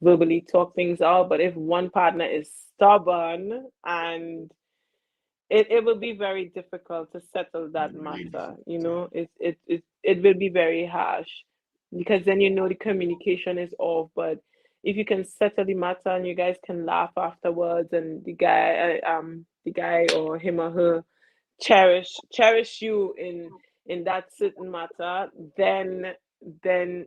verbally talk things out. But if one partner is stubborn, and it will be very difficult to settle It's that really matter. difficult. It will be very harsh, because then the communication is off. But if you can settle the matter and you guys can laugh afterwards, and the guy or him or her cherish you in that certain matter, then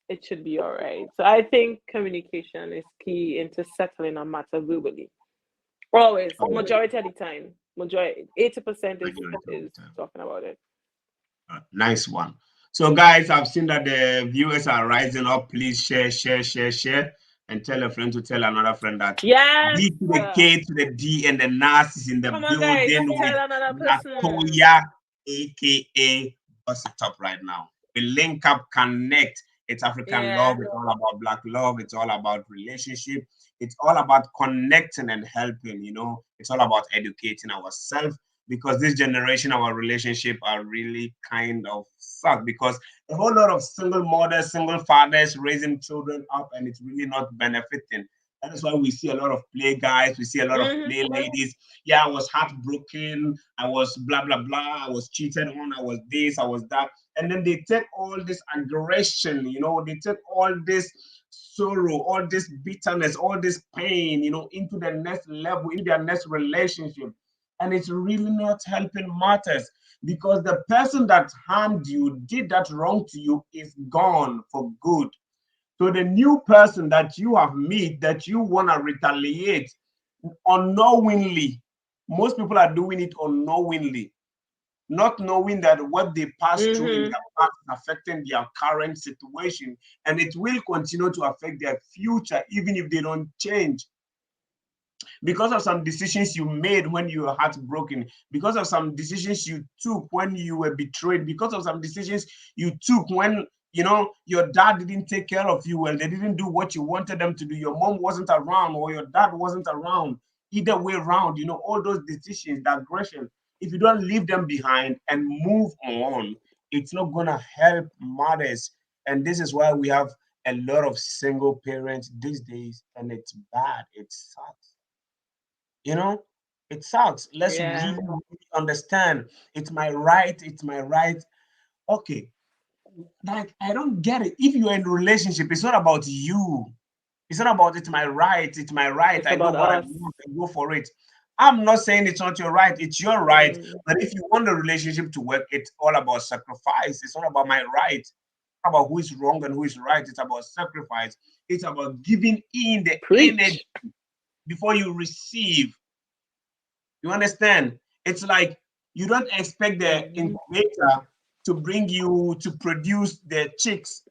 it should be all right. So I think communication is key into settling a matter verbally. Always, Oh, majority of the time, majority 80% majority of is the time. talking about it. Nice one. So, guys, I've seen that the viewers are rising up. Please share, share, share, share, and tell a friend to tell another friend that Yes. D to the K to the D and the NAS is in the Come on, guys. building with Tell another person. Latoya, aka Boss It Up right now. We link up, connect. It's African love. Yeah. It's all about Black love. It's all about relationship. It's all about connecting and helping. It's all about educating ourselves, because this generation, our relationship are really kind of suck, because a whole lot of single mothers, single fathers raising children up, and it's really not benefiting. That is why we see a lot of play guys, we see a lot of Hmm. play ladies. Yeah, I was heartbroken, I was blah blah blah, I was cheated on, I was this, I was that. And then they take all this aggression, they take all this sorrow, all this bitterness, all this pain, into the next level, into their next relationship. And it's really not helping matters, because the person that harmed you, did that wrong to you, is gone for good. So the new person that you have met, that you want to retaliate unknowingly, most people are doing it unknowingly, not knowing that what they passed through in Hmm. their past is affecting their current situation, and it will continue to affect their future even if they don't change, because of some decisions you made when you were heartbroken, because of some decisions you took when you were betrayed, because of some decisions you took when your dad didn't take care of you well, they didn't do what you wanted them to do, your mom wasn't around or your dad wasn't around, either way around, all those decisions, that aggression, if you don't leave them behind and move on, it's not going to help matters. And this is why we have a lot of single parents these days, and it's bad, it sucks. you know it sucks. Let's Yeah. really understand, it's my right, it's my right. Okay, like, I don't get it. If you're in a relationship, it's not about you. It's not about it's my right, it's my right, It's I know about what I us. want, I go for it. I'm not saying it's not your right, it's your right. Mm. But if you want the relationship to work, it's all about sacrifice. It's not about my right. It's not about who is wrong and who is right. It's about sacrifice. It's about giving in the energy Preach. before you receive. You understand? It's like you don't expect the Hmm. incubator to bring you to produce the chicks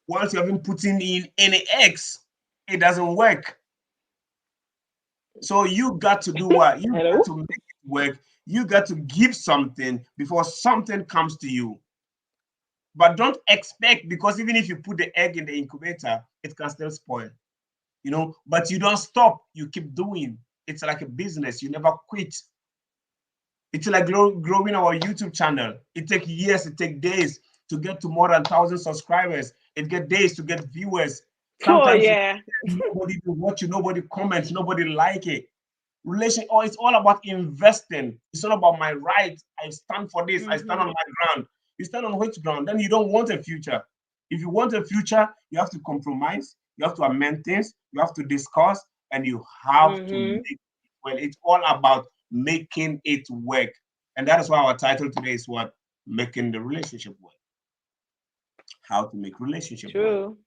once you haven't put in any eggs. It doesn't work. So you got to do what? You got Hello. to make it work. You got to give something before something comes to you. But don't expect, because even if you put the egg in the incubator, it can still spoil. But you don't stop. You keep doing. It's like a business. You never quit. It's like growing our YouTube channel. It takes years, it takes days. to get to more than 1,000 subscribers. It get days to get viewers. Oh Sometimes yeah. nobody to watch you, nobody comments, nobody like it. It's all about investing. It's all about my rights. I stand for this. I stand on my ground. You stand on which ground? Then you don't want a future. If you want a future, you have to compromise. You have to amend things. You have to discuss, and you have to make. Well, it's all about making it work, and that is why our title today is what making the relationship work. How to make relationship work. True.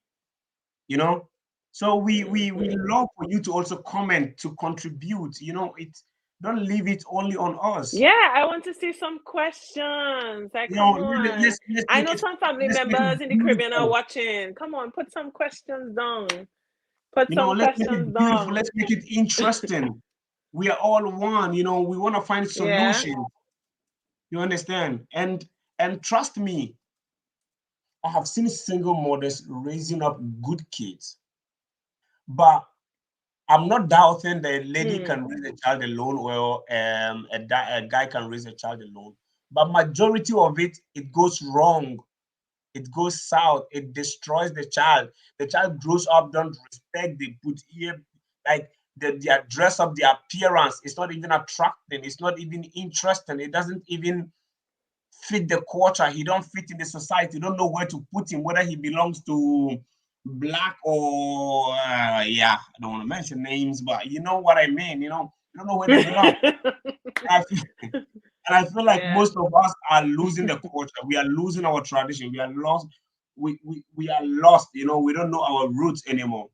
You know, so we love for you to also comment, to contribute. It's don't leave it only on us. Yeah, I want to see some questions. Like, You know, come on. let's I make know it some family let's make it members in the Caribbean are beautiful. watching. Come on, put some questions down. Put some Let's make it questions beautiful. down. Let's make it interesting. We are all one. We want to find Yeah. solutions. You understand? And trust me, I have seen single mothers raising up good kids, but I'm not doubting that a lady can raise a child alone, or a guy can raise a child alone. But majority of it goes wrong. It goes south. It destroys the child. The child grows up, don't respect. They put ear, like their dress up, their appearance. It's not even attracting. It's not even interesting. It doesn't even fit the culture. He don't fit in the society. You don't know where to put him, whether he belongs to black or yeah. I don't want to mention names, but you know what I mean. You don't know where they belong. And I feel, and I feel like Yeah. most of us are losing the culture. We are losing our tradition. We are lost. We are lost. We don't know our roots anymore.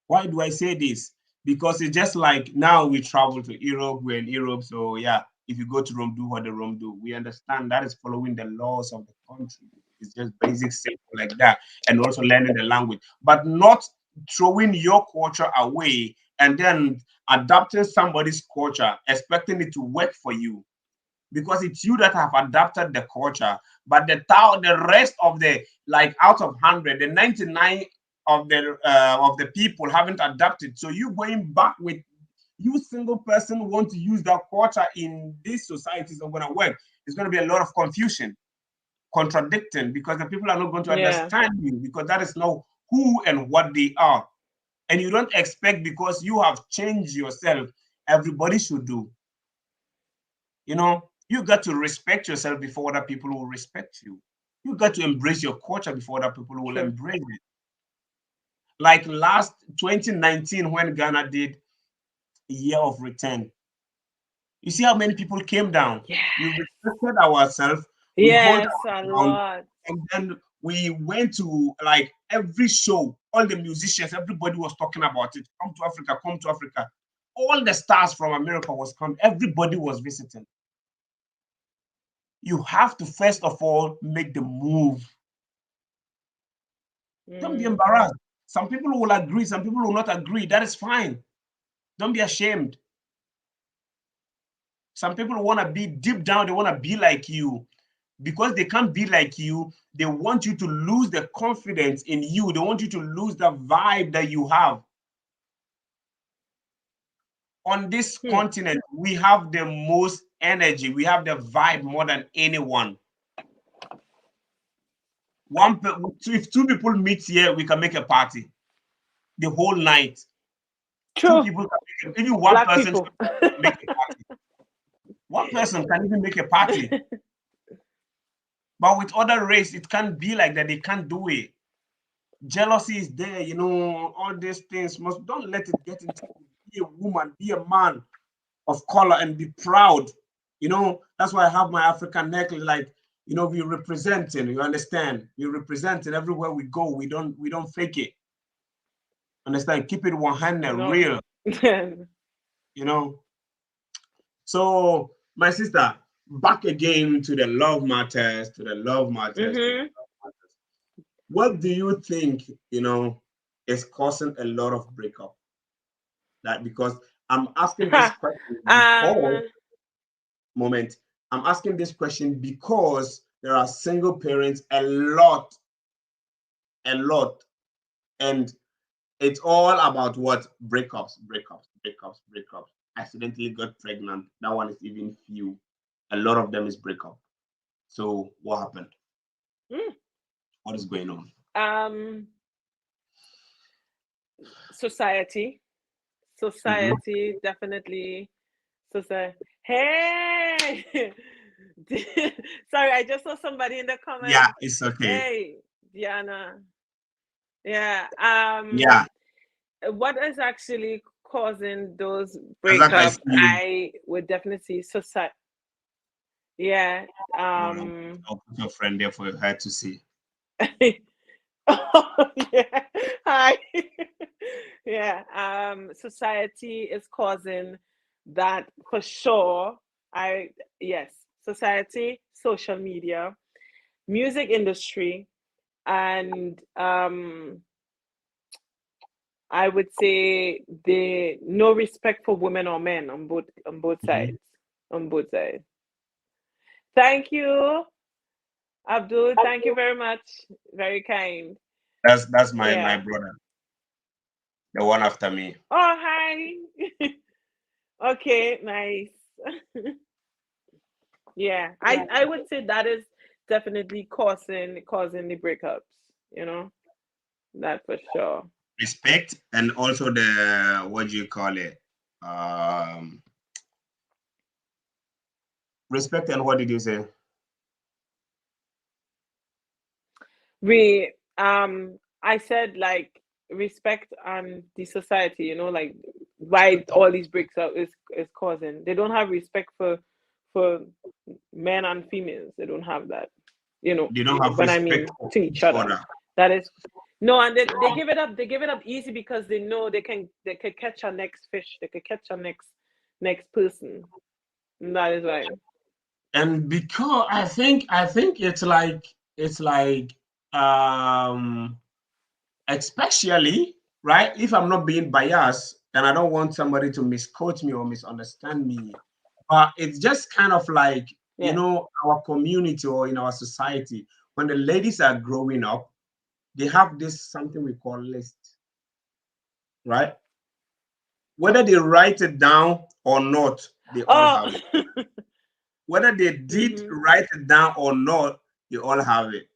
Why do I say this? Because it's just like now we travel to Europe, we're in Europe. So, yeah, if you go to Rome, do what the Rome do. We understand that is following the laws of the country. It's just basic, simple like that. And also learning the language, but not throwing your culture away and then adapting somebody's culture, expecting it to work for you, because it's you that have adapted the culture, but the rest of the, like, out of 100, the 99 of the people haven't adapted. So you going back with, you single person want to use that culture in this society is not going to work. It's going to be a lot of confusion, contradicting, because the people are not going to Yeah. understand you, because that is not who and what they are. And you don't expect, because you have changed yourself, everybody should do. You got to respect yourself before other people will respect you. You got to embrace your culture before other people will True. embrace it. Like last 2019, when Ghana did Year of Return, you see how many people came down. Yeah. We respected ourselves, we hold Yes, a our ground, lot. and then we went to, like, every show. All the musicians, everybody was talking about it. Come to Africa, come to Africa. All the stars from America was coming. Everybody was visiting. You have to first of all make the move. Don't be embarrassed. Some people will agree, some people will not agree. That is fine. Don't be ashamed. Some people want to be deep down, they want to be like you. Because they can't be like you, they want you to lose the confidence in you. They want you to lose the vibe that you have. On this continent, we have the most energy. We have the vibe more than anyone. If two people meet here, we can make a party the whole night. Two True. people can make it. Even one Black person people. can make a party. One person can even make a party. But with other race, it can't be like that. They can't do it. Jealousy is there, all these things. Don't let it get into you. Be a woman, be a man of color, and be proud. That's why I have my African necklace. Like, we representing, you understand? We representing everywhere we go. We don't fake it. Understand? Keep it 100 No. real, you know. So, my sister, back again to the love matters, to the love matters, to the love matters. What do you think, is causing a lot of breakup? That, because I'm asking this question because, um. moment, I'm asking this question because there are single parents a lot, and it's all about what? Breakups. Accidentally got pregnant. That one is even few. A lot of them is breakup. So what happened? Mm. What is going on? Um, society, Hmm. society, definitely. Society. Hey, sorry, I just saw somebody in the Yeah, comments. it's okay. Hey, Diana. Yeah. Yeah, What is actually causing those as like I see breakup? you. I would definitely see society. Yeah. All right, I'll put your friend there for her to see. Oh, yeah. Hi. Yeah. Society is causing that for sure. I Yes. Society, social media, music industry, and I would say the no respect for women or men on both Mhm. sides. On both sides. Thank you, Abdul. Thank you very much. Very kind. That's my Yeah. brother, the one after me. Oh, hi. Okay, nice. Yeah, I would say that is definitely causing the breakups, you know, that for sure. Respect and also the what do you call it? Um, Respect and what did you say? We I said like respect and the society, you know, like why all these breakups is causing. They don't have respect for men and females. They don't have that, you know, They don't have when I respect mean for to each each other. other. That is no, and they give it up easy because they know they can catch a next fish, they could catch a next person. And that is why. And because I think it's like um especially right, if I'm not being biased and I don't want somebody to misquote me or misunderstand me, but it's just kind of like, Yeah. our community or in our society, when the ladies are growing up, they have this something we call list, right? Whether they write it down or not, they all Oh. have it. Whether they did Mhm. write it down or not, they all have it.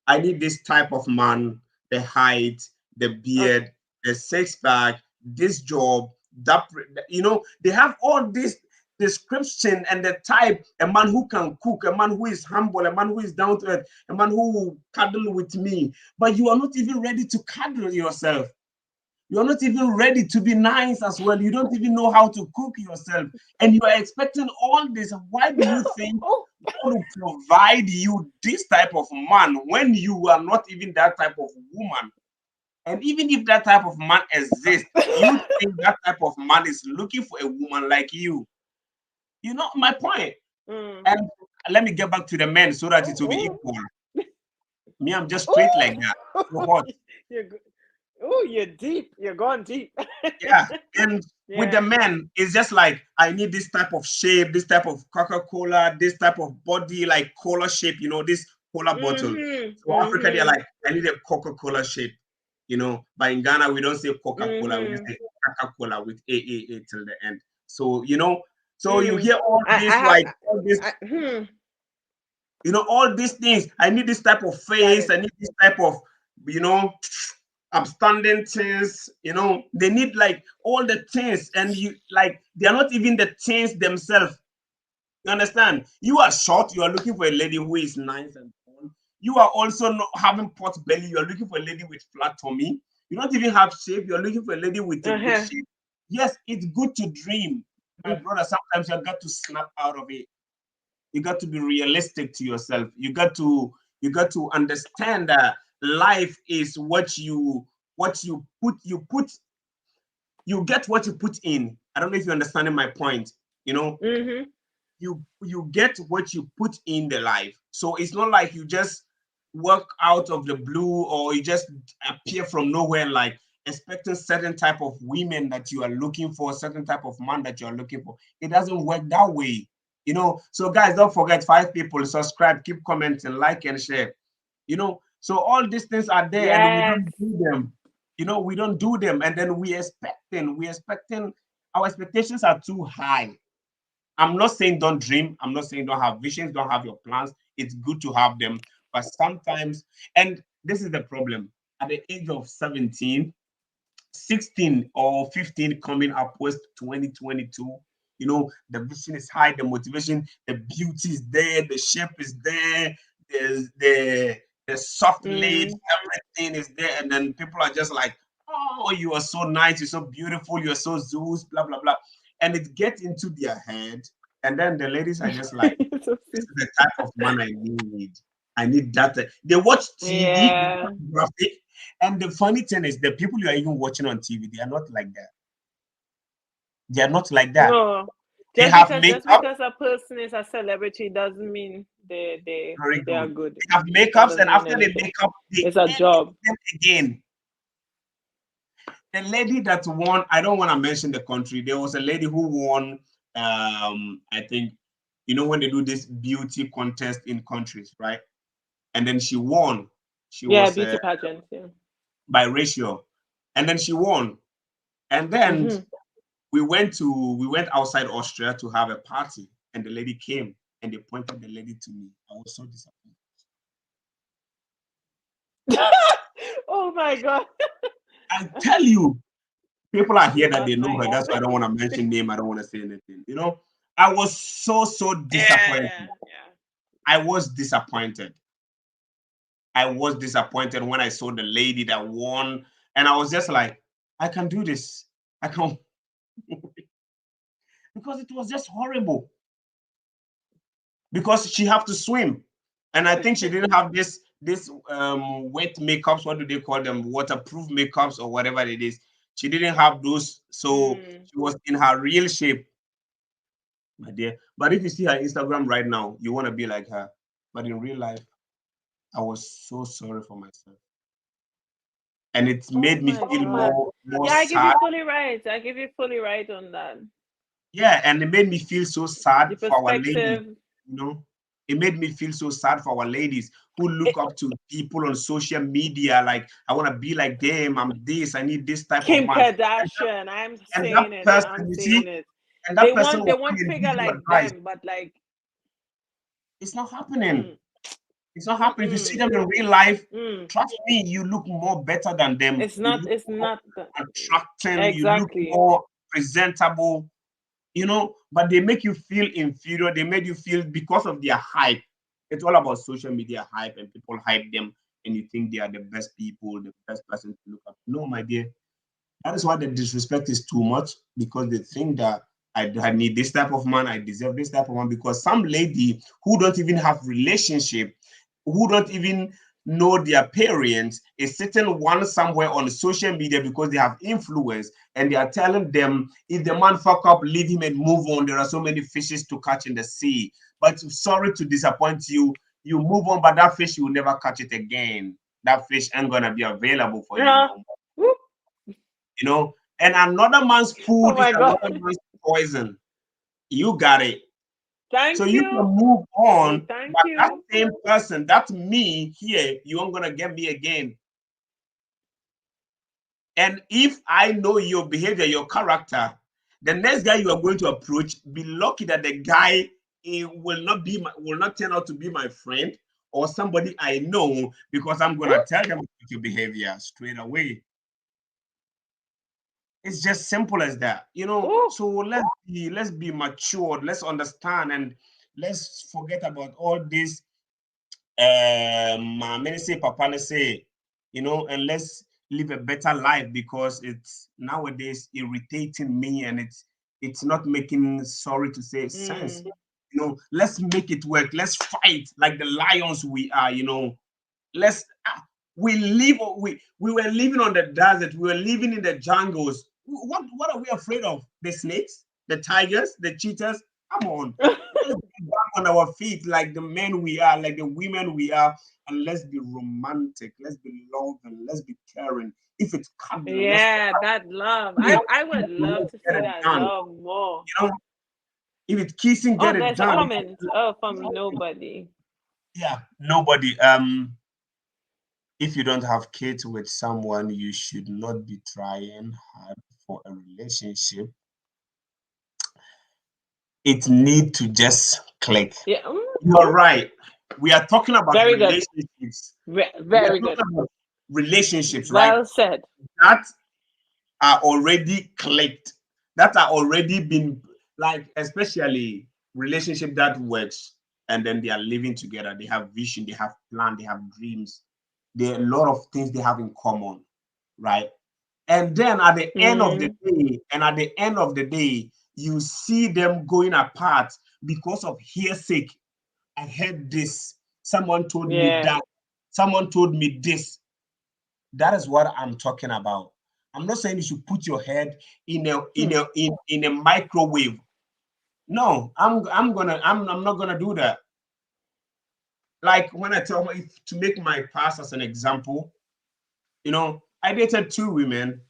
I need this type of man, the height, the Okay. beard, the six pack, this job, they have all this description and the type, a man who can cook, a man who is humble, a man who is down to earth, a man who will cuddle with me. But you are not even ready to cuddle yourself. You're not even ready to be nice as well. You don't even know how to cook yourself. And you are expecting all this. Why do you think Oh. God will provide you this type of man when you are not even that type of woman? And even if that type of man exists, you think that type of man is looking for a woman like you. You know my point. Mm. And let me get back to the men so that it will be Oh. equal. Me, I'm just straight like that. So Oh. hot. You're go- oh, you're deep. You're going deep. Yeah. And with the Yeah. men, it's just like I need this type of shape, this type of Coca-Cola, this type of body, like cola shape, this cola bottle. Mhm. So Africa, they're Mhm. like, I need a Coca-Cola shape, But in Ghana, we don't say Coca-Cola, we just Mhm. say Coca-Cola with A till the end. So, so you Mm. hear all I this, have like all this, hmm, all these things. I need this type of got face. it. I need this type of, you know, upstanding things. They need like all the things, and you like they are not even the things themselves. You understand? You are short. You are looking for a lady who is nice and tall. You are also not having pot belly. You are looking for a lady with flat tummy. You don't even have shape. You are looking for a lady with a good Uh-huh. shape. Yes, it's good to dream, my Mm. brother. Sometimes you got to snap out of it. You got to be realistic to yourself. You got to understand that life is you get what you put in. I don't know if you're understanding my point. you know Mhm. you get what you put in the life. So it's not like you just work out of the blue, or you just appear from nowhere, like expecting certain type of women that you are looking for, certain type of man that you are looking for. It doesn't work that way. So guys, don't forget, 5 people subscribe, keep commenting, like and share. So all these things are there and we Yes. don't do them. We don't do them, and then we expecting our expectations are too high. I'm not saying don't dream. I'm not saying don't have visions, don't have your plans. it's good to have them, but sometimes, and this is the problem, at the age of 17, 16 or 15 coming upwards to 2022, the vision is high, the motivation, the beauty is there, the shape is there, there's the soft lips, Mm. everything is there, and then people are just like, oh, you are so nice, you're so beautiful, you're so Zeus, blah blah blah, and it gets into their head, and then the ladies are just like, So this sweet. is the type of man I need. I need that. They watch TV, they Yeah. watch graphic, and the funny thing is, the people you are even watching on TV, they are not like that. They are not like that. No. They Just have because just makeup, because a person is a celebrity doesn't mean very they are good. good. They have That makeups, and doesn't mean after they anything. make up, they It's a edit job. them again. The lady that won, I don't want to mention the country. There was a lady who won. I think, when they do this beauty contest in countries, right? And then she won. She Yeah, was beauty pageants. Yeah. biracial, and then she won. And then Mm-hmm. we went outside Austria to have a party, and the lady came and they pointed the lady to me. I was so disappointed. Oh my God. I tell you, people are here that Not they know her. nice. That's why I don't want to mention name. I don't want to say anything. I was so disappointed. Yeah, yeah. I was disappointed. I was disappointed when I saw the lady that won, and I was just like, I can do this. I can because it was just horrible. Because she have to swim, and I think she didn't have this wet makeups. What do they call them? Waterproof makeups or whatever it is. She didn't have those, so Mm. she was in her real shape, my dear. But if you see her Instagram right now, you want to be like her. But in real life, I was so sorry for myself, and it Oh made me my feel God. more Yeah, I give you sad. fully right. I give you fully right on that. Yeah, and it made me feel so sad The for our ladies. perspective. You know, it made me feel so sad for our ladies who look It, up to people on social media. Like, I want to be like them. I'm this. I need this type of Kim man. Kardashian. I'm And that saying it. I'm person, you saying see, it. and that person They will come want and figure give you like advice. them, but like It's not happening. mm, It's not happening. If you see mm-mm, them in real life, mm. trust me, you look more better than them. You look It's more not attracting. You look exactly. more presentable. But they make you feel inferior. They made you feel because of their hype. It's all about social media hype, and people hype them, and you think they are the best people, the best person to look up. No, my dear, that is why the disrespect is too much, because they think that I need this type of man, I deserve this type of man. Because some lady who don't even have relationship, who don't even know their parents, is sitting one somewhere on social media because they have influence, and they are telling them, if the man fuck up, leave him and move on. There are so many fishes to catch in the sea. But sorry to disappoint you, you move on, but that fish, you will never catch it again. That fish ain't gonna be available for you Yeah. no more. Woo. And another man's Oh food is my God. another man's poison. You got it. So Thank you can you. move Oh, on, thank but that you. same person, that's me here, you aren't gonna get me again. And if I know your behavior, your character, the next guy you are going to approach, be lucky that the guy will not turn out to be my friend or somebody I know, because I'm gonna tell them about your behavior straight away. It's just simple as that. Ooh. So let's be matured, let's understand, and let's forget about all this many say papa say, and let's live a better life, because it's nowadays irritating me, and it's not making, sorry to say, sense. Mm. Let's make it work. Let's fight like the lions we are. Let's we live we were living on the desert, we were living in the jungles. What are we afraid of? The snakes, the tigers, the cheetahs? Come on, let's get back on our feet like the men we are, like the women we are, and let's be romantic, let's be loving, let's be caring. If it's cuddling, let's Yeah, that love. I would love let's to get see it that done. love more. If it's kissing, Oh, get it there's a done. comment. Oh, from nobody. Yeah, nobody. If you don't have kids with someone, you should not be trying hard for a relationship. It need to just click. Yeah. You're right. we are talking about Very good. relationships. We are Very good. talking about relationships, right? Well said. That are already clicked, that are already been like, especially relationship that works, and then they are living together. They have vision, they have plan, they have dreams. There are a lot of things they have in common, right? And then at the end of the Mm, day, you see them going apart because of hearsay. I heard this. Someone told me yeah. that. Someone told me this. That is what I'm talking about. I'm not saying you should put your head Hmm. in a microwave. No, I'm not gonna do that. Like when I tell my, to make my past as an example, I dated two women,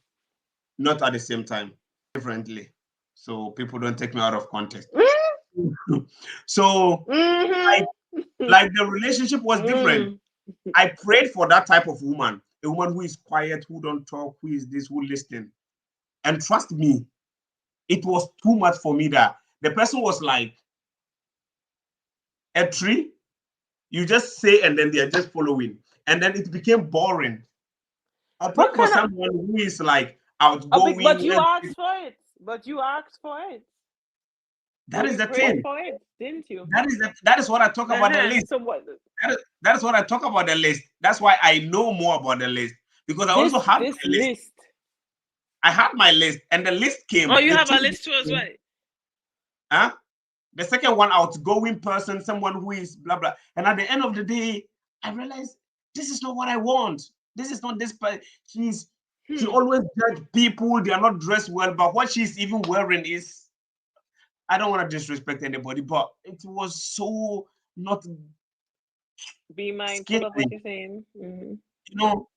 not at the same time, differently. So people don't take me out of context. So like Mm-hmm. like the relationship was different. Mm. I prayed for that type of woman, a woman who is quiet, who don't talk, who is this, who listen. And trust me, it was too much for me that the person was like a tree. You just say and then they are just following. And then it became boring. I prayed What for kind of? someone who is like But outgoing. you asked for it. But you asked for it. That is You the prayed thing. for it, didn't you? That is what I talk about the Uh-huh. list. So what? That is what I talk about the list. That's why I know more about the list. Because I also had This my list. list. I had my list, and the list Oh, came. you The have a two, list too as well. huh? The second one, outgoing person, someone who is blah blah. And at the end of the day, I realized this is not what I want. This is not this. She Hmm. always judge people. They are not dressed well, but what she's even wearing is. I don't want to disrespect anybody, but it was so not Be mindful of what scary. you're saying. Mm-hmm. You know,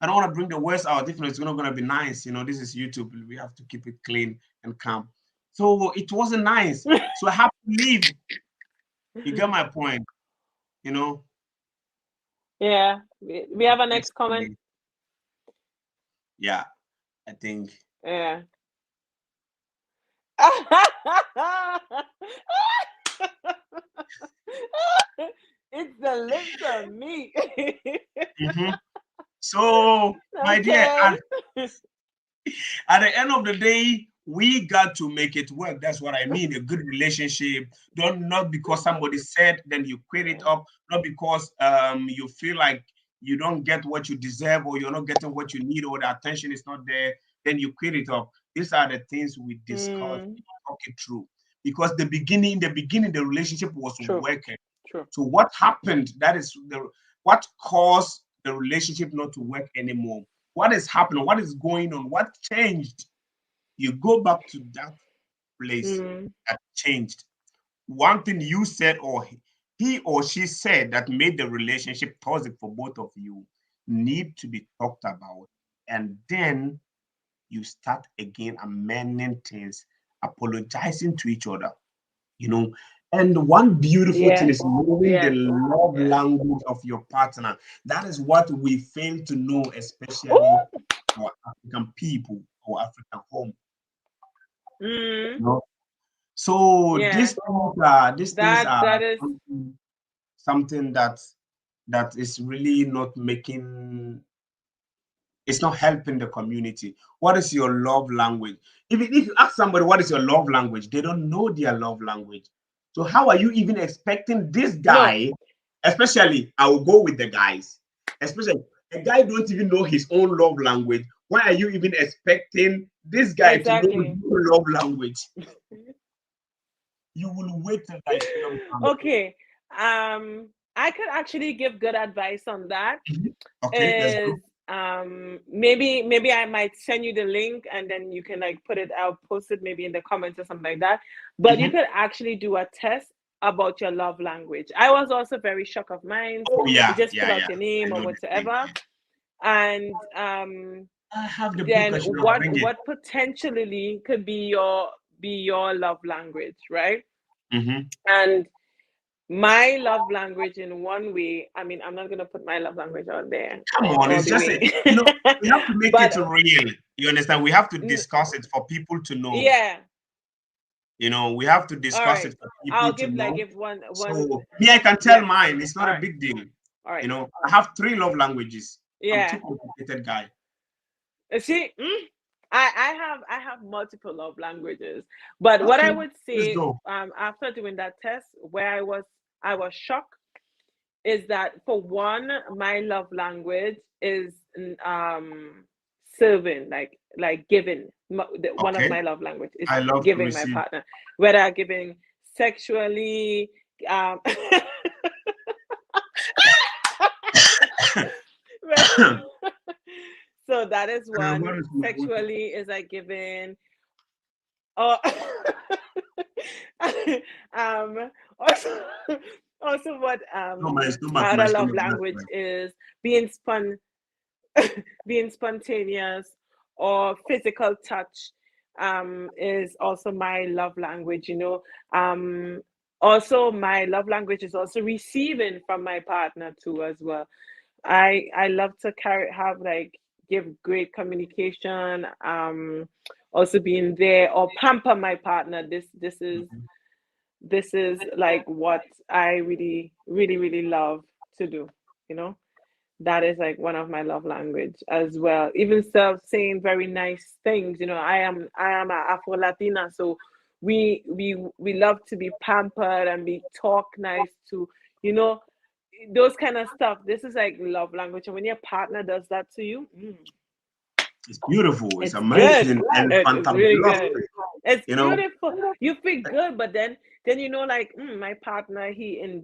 I don't want to bring the words out. If it's not going to be nice, this is YouTube. We have to keep it clean and calm. So it wasn't nice. So I have to leave. You get my point, you know. Yeah. We have a next comment. Basically, yeah, I think. Yeah. It's the lips of me. Mhm. So, my dear, Okay. at the end of the day, we got to make it work. That's what I mean. A good relationship. Don't not because somebody said, then you quit it Yeah. up. Not because you feel like you don't get what you deserve or you're not getting what you need or the attention is not there, then you quit it up. These are the things we discuss, Mm, talk it through. Because in the beginning, the relationship was true. working. True. So what happened? That is what caused the relationship not to work anymore. What is happening? What is going on? What changed? You go back to that place Mm, that changed. One thing you said, or he or she said, that made the relationship toxic for both of you, need to be talked about. And then you start again amending things, apologizing to each other, you know. And one beautiful thing yes. is knowing the Yes. love Yes. language of your partner. That is what we fail to know, especially Ooh. our African people, our African home. Mm, You know? So yeah. these things That are that is something that is really not making, it's not helping the community. What is your love language? If you ask somebody what is your love language, they don't know their love language. So how are you even expecting this no. guy, especially I will go with the guys, especially a guy don't even know his own love language. Why are you even expecting this guy to know Exactly. your love language? You will wait till I see them coming. Okay. I could actually give good advice on that. Mhm. Okay, let's go. Is maybe I might send you the link and then you can like put it out, post it maybe in the comments or something like that. But you Mhm. could actually do a test about your love language. I was also very shocked of mine. Oh You yeah, just yeah, fill out yeah. your I name or know the thing. whatever, and I have the book. then I should not bring it. what potentially could be your love language, right? Mhm. And my love language in one way, I mean, I'm not gonna put my love language out there Come on, all it's the just way. we have to make it But real. You understand? We have to n- discuss it for people to know. yeah, We have to All discuss right. it for I'll people to give like know. if one. So me, I can tell Yeah. mine. It's not All a right. big deal. All right. I have 3 love languages. I'm too Yeah. complicated guy. See, I have multiple love languages, but what I Okay, would let's say go. after doing that test, where I was shocked is that for one, my love language is serving, like giving. One of Okay, my love language is I love to giving my receive. partner, whether giving sexually. So that is one. What is what? Sexually is like giving. Oh, also, also what My stomach, my my other love stomach. That's language right. is being being spontaneous or physical touch is also my love language, also my love language is also receiving from my partner too as well. I love to have like give great communication, also being there or pamper my partner. This is like what I really really really love to do, you know that is like one of my love language as well. Even self saying very nice things. I am a Afro Latina, so we love to be pampered and be talk nice to, you know, those kind of stuff. This is like love language, and when your partner does that to you, It's beautiful. It's it's good. amazing and It's really good. fantabulous. It's You know. beautiful. You feel good, but then like my partner, he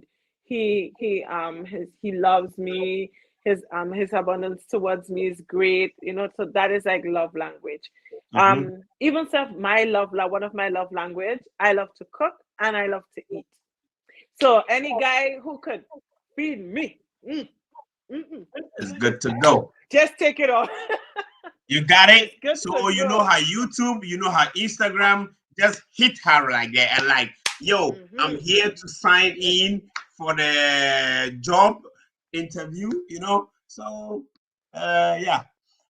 loves me. His abundance towards me is great. So that is like love language. Hmm. Even self my one of my love language. I love to cook and I love to eat. So any guy who could feed me, mm, It's good to go. just take it off. You got it. It's good to So you know go. her YouTube, you know her Instagram. Just hit her like that and like, yo, I'm Hmm. here to sign in for the job interview. So yeah. Yeah.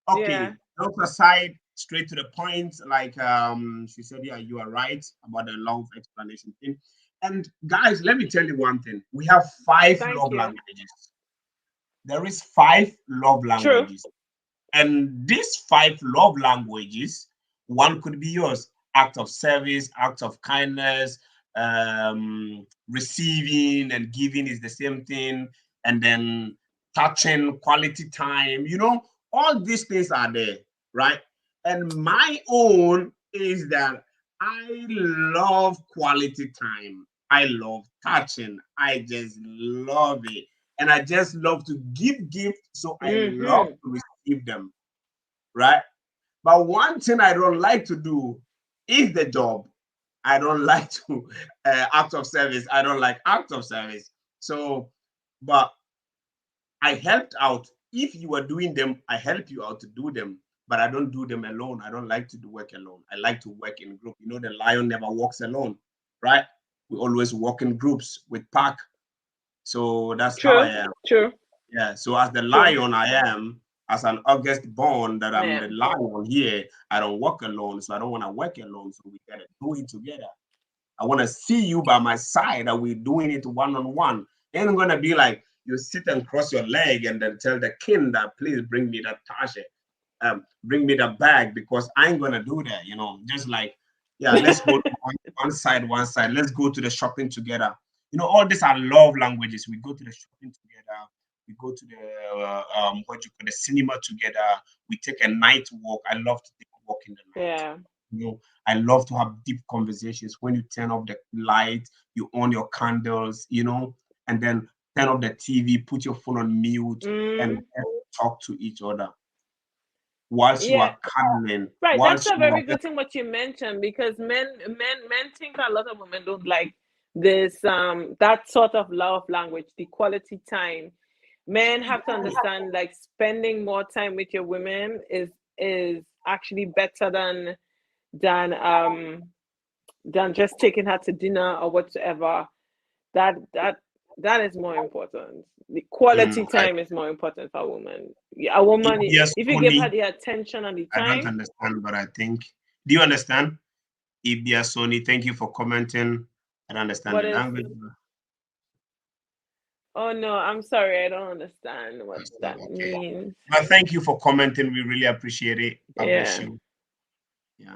Okay. Jokes aside, straight to the point. Like she said, yeah, you are right about the love explanation thing. And guys, let me tell you one thing. We have five Thank love you. languages. There is five love True. languages. And these five love languages, one could be yours: act of service, act of kindness, receiving and giving is the same thing, and then touching, quality time, all these things are there, right? And my own is that I love quality time. I love touching. I just love it. And I just love to give gifts, so I love Hmm. to receive them, right? But one thing I don't like to do is the job. I don't like to act of service. I don't like act of service. So, but I helped out. If you are doing them, I help you out to do them. But I don't do them alone. I don't like to do work alone. I like to work in group. The lion never walks alone, right? We always walk in groups with pack. So that's how I True. am. True. Yeah, so as the True. lion I am, as an August born that I'm Yeah. the lion here, I don't walk alone, so I don't want to work alone. So we gotta do it together. I want to see you by my side that we're doing it one on one. Ain't gonna be like you sit and cross your leg and then tell the king that please bring me that tasha, bring me the bag because I ain't gonna do that. Just like yeah, let's go to one side, one side. Let's go to the shopping together. All these are love languages. We go to the shopping together. We go to the what you call the cinema together. We take a night walk. I love to take a walk in the night. Yeah. I love to have deep conversations. When you turn off the light, you on your candles, and then turn off the TV, put your phone on mute, and Mm, talk to each other whilst you yeah. are cuddling, Right. That's whilst a you are very good thing what you mentioned, because men think a lot of women don't like this that sort of love language, the quality time. Men have to understand like spending more time with your women is actually better than just taking her to dinner or whatsoever. That is more important. The quality I, time is more important for a woman. A woman, yes, if you give her only the attention and the I don't time, understand, but I think. Do you understand? Ibia Sony, thank you for commenting. I don't understand What the is? language. Oh no, I'm sorry, I don't understand what That's not that okay. means. But thank you for commenting. We really appreciate it. God bless Yeah, you. Yeah.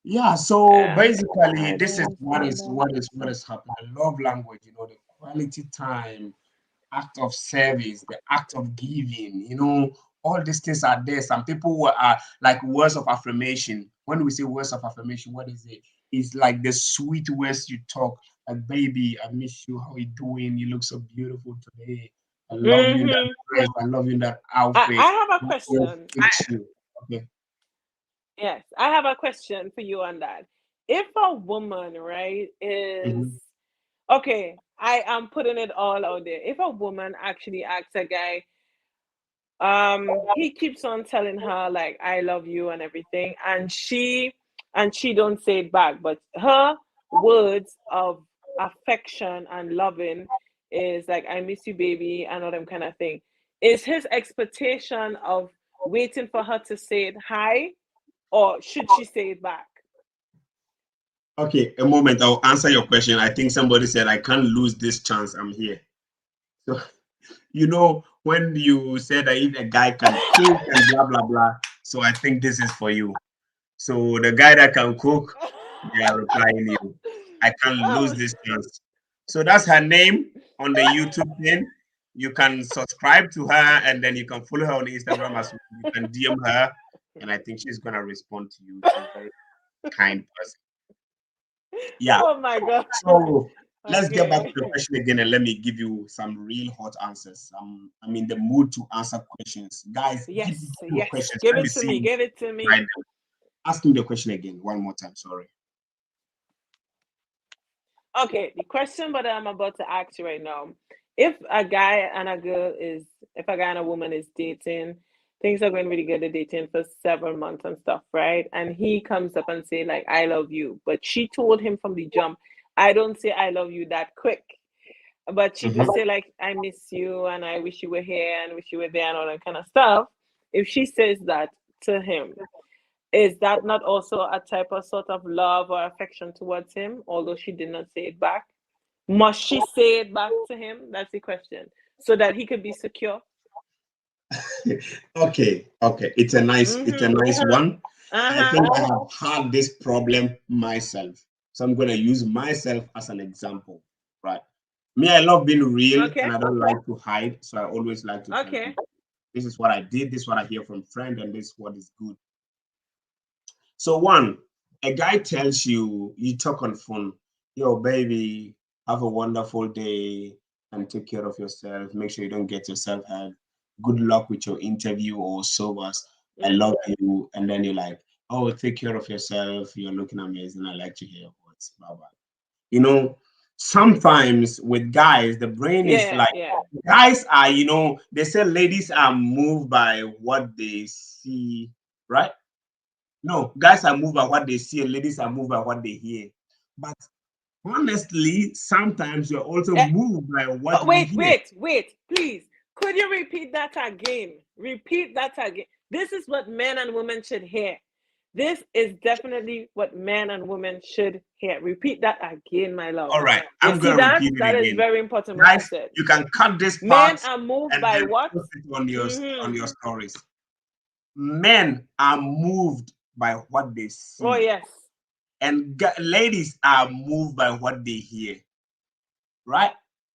Yeah, so basically, I this don't is understand that. what is happening. Love language, the quality time, act of service, the act of giving, all these things are there. Some people are like words of affirmation. When we say words of affirmation, what is it? It's like the sweet words you talk, like baby, I miss you. How you doing? You look so beautiful today. I love you in that Mm-hmm. dress. I love you in that I, outfit. I have a That will question. fix you. Okay. Yes, I have a question for you on that. If a woman, right, is Mhm. okay, I am putting it all out there. If a woman actually asks a guy, he keeps on telling her like I love you and everything, and she don't say it back, but her words of affection and loving is like I miss you, baby, and all them kind of thing. Is his expectation of waiting for her to say it hi, or should she say it back? Okay, a moment. I'll answer your question. I think somebody said I can't lose this chance. I'm here. So when you said that if a guy can cook and blah blah blah, so I think this is for you. So the guy that can cook, they are replying you. I can't lose Oh, this chance. So that's her name on the YouTube thing. You can subscribe to her and then you can follow her on Instagram as well. You can DM her, and I think she's gonna respond to you. She's a very kind person. Yeah. oh my god. So let's get back to Okay. the question again and let me give you some real hot answers. I'm in the mood to answer questions. Guys, give Yes, me your yes. questions. Give Let me it to see me. you Give it to right me. now. Ask me the question again one more time. Sorry. Okay, the question that I'm about to ask you right now. If a guy and a girl is, if a guy and a woman is dating, things are going really good. They're dating for several months and stuff, right? And he comes up and say like, "I love you," but she told him from the jump, "I don't say I love you that quick." But she do Mhm. say like, "I miss you and I wish you were here and wish you were there," and all that kind of stuff. If she says that to him, is that not also a type of sort of love or affection towards him, although she did not say it back? Must she say it back to him? That's the question. So that he could be secure. Okay. It's a nice one. I Uh-huh. think I have had this problem myself. So I'm gonna use myself as an example. Right. Me, I love being real and Okay. I don't like to hide. So I always like to tell Okay. people this is what I did, this is what I hear from friend, and this is what is good. So one, a guy tells you, you talk on phone, yo, baby, have a wonderful day and take care of yourself. Make sure you don't get yourself hurt. Good luck with your interview or sowas. I love Mm-hmm. you. And then you're like, oh, take care of yourself. You're looking amazing. I like to hear your voice. Bye bye. You know, sometimes with guys, the brain is Yeah, like, yeah. guys are, they say ladies are moved by what they see, right? No, guys are moved by what they see, and ladies are moved by what they hear. But honestly, sometimes you're also Eh, moved by what oh, you wait, hear. wait, wait, please. Could you repeat that again? Repeat that again. This is what men and women should hear. This is definitely what men and women should hear. Repeat that again, my love. All right, You I'm see gonna that? repeat it That is again. very important what you Guys, said. you can cut this Men part are moved and by then what? post it on your Mm-hmm. on your stories. Men are moved by what they Oh, see, yes. and ladies are moved by what they hear. Right?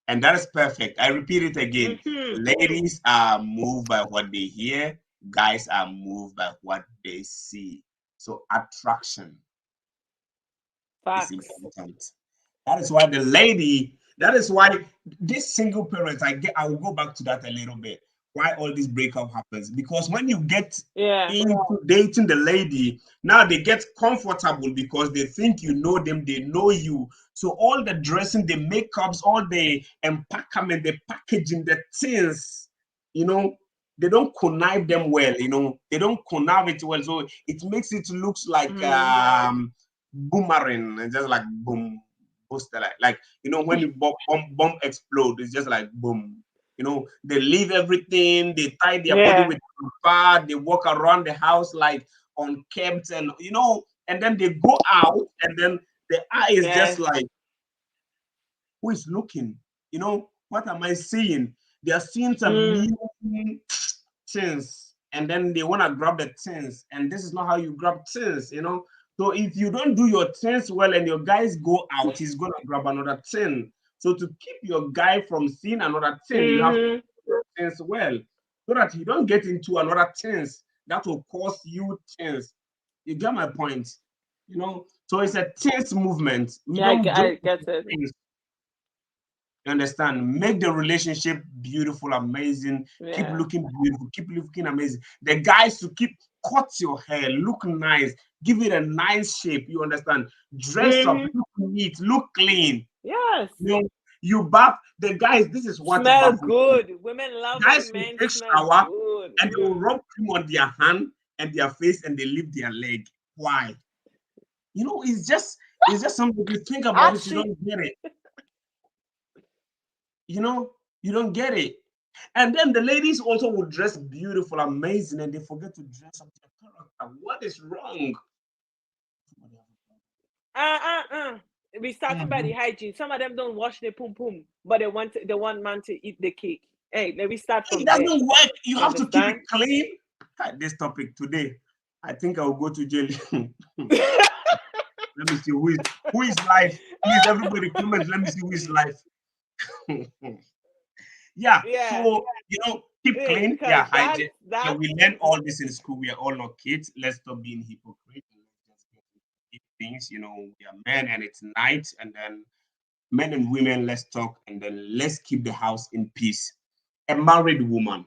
And that is perfect. I repeat it again. Mm-hmm. Ladies are moved by what they hear, guys are moved by what they see. So attraction is Facts. important. That is why that is why this single parents, I will go back to that a little bit. Why all this breakup happens. Because when you get Yeah. into dating the lady, now they get comfortable because they think you know them, they know you. So all the dressing, the makeups, all the empackment, the packaging, the things, you know, they don't connive them well, they don't connive it well. So it makes it looks like Mm-hmm. boomerang and just like boom, booster like when you bomb explode, it's just like boom. They leave everything, they tie their body Yeah. with fur, they walk around the house like unkempt, and and then they go out, and then the eye is just Yes. like, who is looking? What am I seeing? They are seeing some Mm. new things, and then they want to grab the things, and this is not how you grab things. So if you don't do your things well and your guys go out, he's gonna grab another thing. So to keep your guy from seeing another thing, you have to Mm-hmm. do your things well, so that you don't get into another things that will cause you things. You get my point? So it's a things movement. We Yeah, don't just I get it. things. You understand? Make the relationship beautiful, amazing. Keep Yeah. looking beautiful. Keep looking amazing. The guys to keep cut your hair, look nice, give it a nice shape. You understand? Dress up, Mm-hmm. look neat, look clean. Yes. You bath the guys. This is what Smell bathing is. good. Women love Guys when will men take smell shower good. and they will rub cream on their hand and their face and they leave their leg. Why? It's just something. If you think about it, you Actually, don't get it. You know, you don't get it. And then the ladies also will dress beautiful, amazing, and they forget to dress up their character. What is wrong? uh, uh, uh. We starting by the Mhm. hygiene. Some of them don't wash their pum pum, but they want man to eat the cake. Hey, let me start It from there. doesn't work. You You have to keep it understand? clean. This topic today, I think I will go to jail. Let me see who is life. Please, everybody, comment. Let me see who is life. Yeah. Yeah. So keep Hey, clean. cause Yeah, hygiene. Yeah, that's we learn all this in school. We are all not kids. Let's stop being hypocrite. And let's just get to deep things. We are men, and it's night, and then men and women, let's talk, and then let's keep the house in peace. A married woman,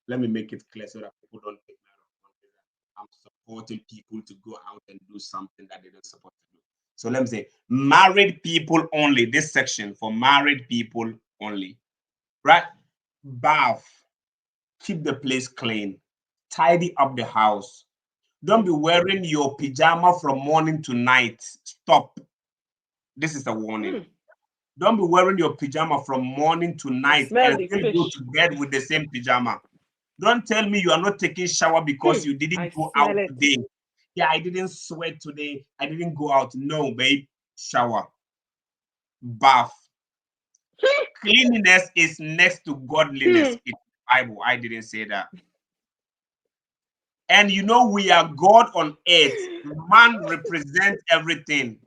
let me make it clear so that people don't take me out of context. I'm supporting people to go out and do something that they don't support to do. So let me say, married people only. This section for married people only, right? Bath, keep the place clean, tidy up the house. Don't be wearing your pajama from morning to night. Stop. This is a warning. mm, Don't be wearing your pajama from morning to I night smell and the still go fish. to bed with the same pajama. Don't tell me you are not taking shower because you didn't I go out smell it. today. Yeah, I didn't sweat today. I didn't go out. No, babe. Shower, bath. Cleanliness is next to godliness. Hmm. It's Bible. I didn't say that. And we are God on earth. Man represents everything.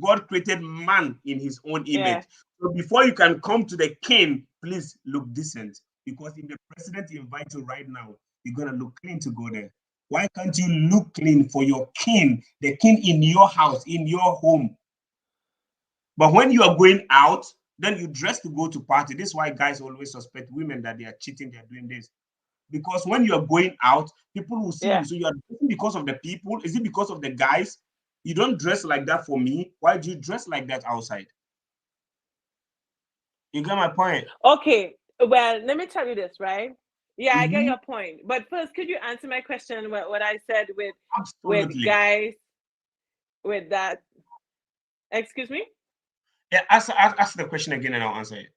God created man in his own Yeah. image. So before you can come to the king, please look decent. Because if the president invites you right now, you're going to look clean to go there. Why can't you look clean for your king, the king in your house, in your home? But when you are going out, then you dress to go to party. This is why guys always suspect women that they are cheating, they're doing this. Because when you are going out, people will see you. Yeah. So you are dressing because of the people. Is it because of the guys? You don't dress like that for me. Why do you dress like that outside? You get my point? Okay. Well, let me tell you this, right? Yeah, I get Mm-hmm. your point. But first, could you answer my question? What I said with Absolutely. guys with that? Excuse me. Yeah, ask the question again and I'll answer it.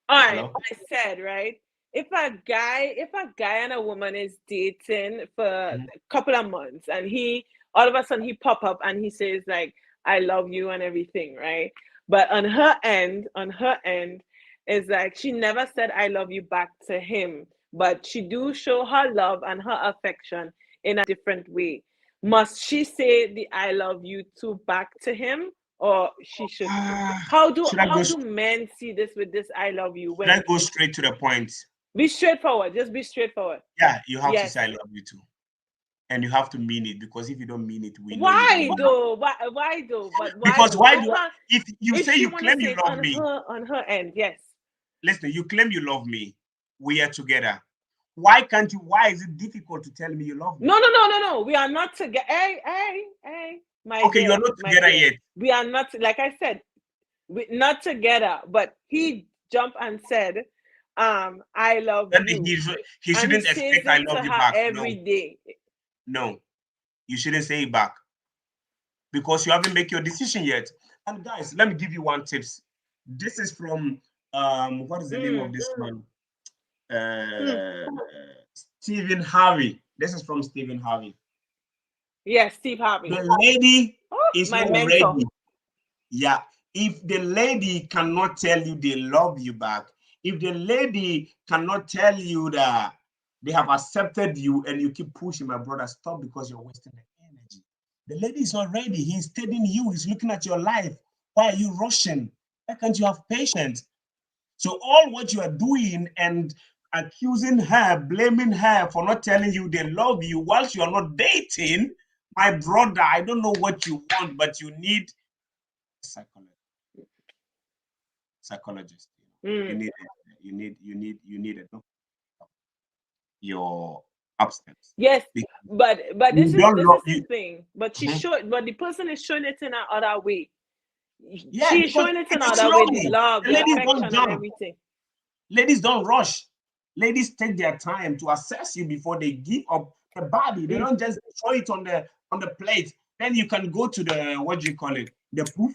All right, Hello? I said, right? If a guy and a woman is dating for a Mhm. couple of months and he all of a sudden he pop up and he says like I love you and everything, right? But on her end is like she never said I love you back to him, but she do show her love and her affection in a different way. Must she say the I love you to back to him or she should how do Should I how go do men see this with this I love you should I when go straight to the point? be straightforward, just be straightforward. Yeah, you have to Yes. say I love you too. And you have to mean it, because if you don't mean it, we know you don't Why mean it. though? Why though? But why Because though? why If do I, her if you if say she you want to claim you say it love me, on her end, yes. listen, you claim you love me, we are together. Why is it difficult to tell me you love me? No. We are not together. Hey, Okay, you're not my together dear. yet. We are not like I said, we not together. But he jumped and said, I love Then you. he And he shouldn't says expect I it love to you her back. No, every day. no, you shouldn't say it back, because you haven't made your decision yet. And guys, let me give you one tips. This is from what is the name of Mm, this man? mm, Uh, Stephen Harvey. This is from Stephen Harvey. Yes, Steve Harvey. The lady Oh, is my not mentor. ready. Yeah. If the lady cannot tell you they love you back, if the lady cannot tell you that they have accepted you and you keep pushing, my brother, stop because you're wasting the energy. The lady is not ready. He's studying you. He's looking at your life. Why are you rushing? Why can't you have patience? So all what you are doing and accusing her, blaming her for not telling you they love you whilst you are not dating, my brother, I don't know what you want, but you need psychology psychologist. You Mm. need you need a doctor your upstairs. Yes, Because but you this is don't this love is the you. thing. But she Mhm. showed, but the person is showing it in another way. Yeah, She's because showing it it is another way, the slowly. love, The the ladies don't affection, and jump. everything. Ladies don't rush. Ladies take their time to assess you before they give up the body. They Mm. don't just throw it on the plate. Then you can go to the what do you call it? The proof.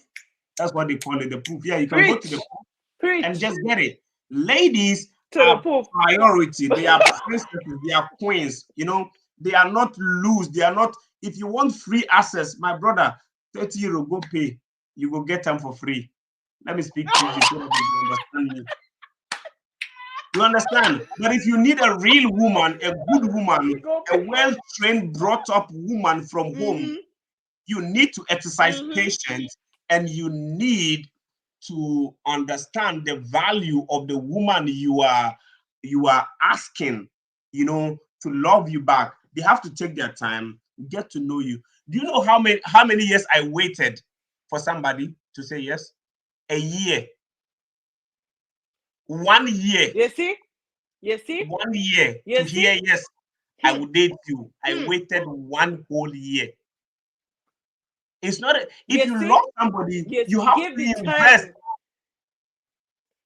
That's what they call it, the proof. Yeah, you can go to the Preach, proof and preach just get it. Ladies to the are poop. priority. They are princesses. They are queens. They are not loose. They are not. If you want free access, my brother, 30 euro, go pay. You will get them for free. Let me speak Pidgin so that you understand me. You understand? But if you need a real woman, a good You woman, go a pay. well-trained, brought-up woman from home, Mm-hmm. you need to exercise Mm-hmm. patience and you need to understand the value of the woman you are asking, to love you back. They have to take their time, get to know you. Do you know how many years I waited for somebody to say yes? A year, 1 year, You see? You see? 1 year to You see? hear yes, I Hmm. will date you. I Hmm. waited 1 whole year. It's not if You you see? love somebody, You you have give the to invest time.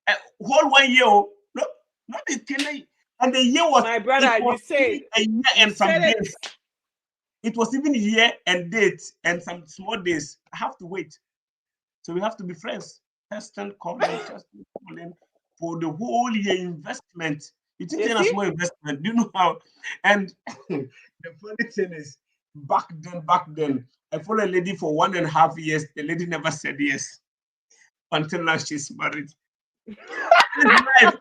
a whole 1 year. Oh, no, not the 10. And the year was My it brother, was you said, even a year you and some said it. days. It was even a year and dates and some small days. I have to wait. So we have to be friends. Testing, calling, testing, calling for the whole year investment. You think You it's a see? small investment? Do you know how? And the funny thing is, back then, I followed a lady for 1.5 years. The lady never said yes until now she's married. It's life.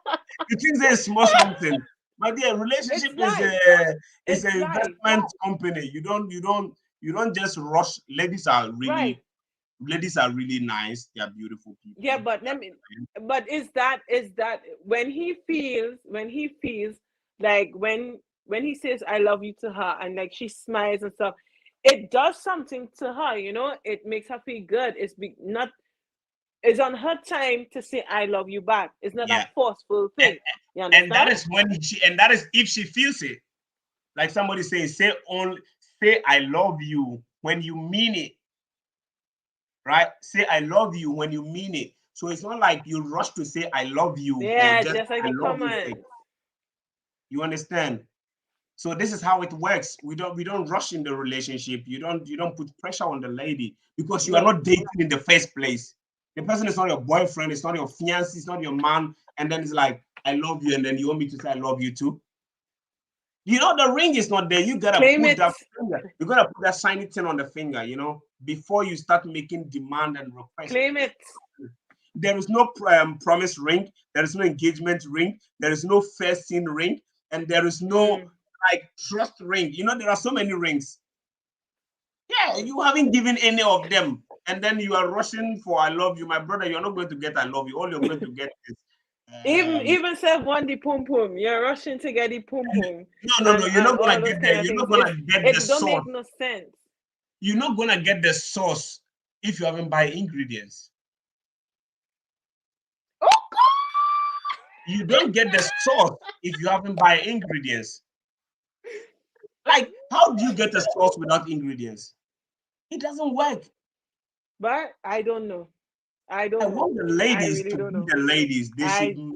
You think there's small something. My dear, It's relationship is life. a is It's an life. investment company. You don't just rush. Right. Ladies are really nice. They are beautiful Yeah, people. but let me, but is that when he feels like when he says I love you to her and like she smiles and stuff, it does something to her, it makes her feel good. Not, it's on her time to say I love you back. It's not a Yeah. forceful And, thing. You and that understand? is that is if she feels it. Like somebody saying, say I love you when you mean it, right? Say I love you when you mean it. So it's not like you rush to say I love you for Yeah, just just like I the love you sake. comments. You understand? So this is how it works. We don't rush in the relationship. You don't put pressure on the lady because you are No. not dating in the first place. The person is not your boyfriend, it's not your fiancé, it's not your man, and then it's like, I love you, and then you want me to say I love you too. The ring is not there. You gotta Claim put it. that finger. You gotta put that shiny thing on the finger, before you start making demand and request. Claim it. There is no promise ring. There is no engagement ring. There is no first scene ring, and there is no Mm. like trust ring. There are so many rings. Yeah, you haven't given any of them, and then you are rushing for "I love you," my brother. You're not going to get "I love you." All you're going to get is Even say one the pum pum, you're rushing to get the pum pum no, no, no. and You're and not all gonna those get there. kind of You're things. not gonna get the It don't sauce. make no sense. You're not gonna get the sauce if you haven't buy ingredients. You don't get the sauce if you haven't buy ingredients. Like, how do you get a sauce without ingredients? It doesn't work. But I don't know. I I don't know. want the I ladies really to don't be know. the ladies. They should I don't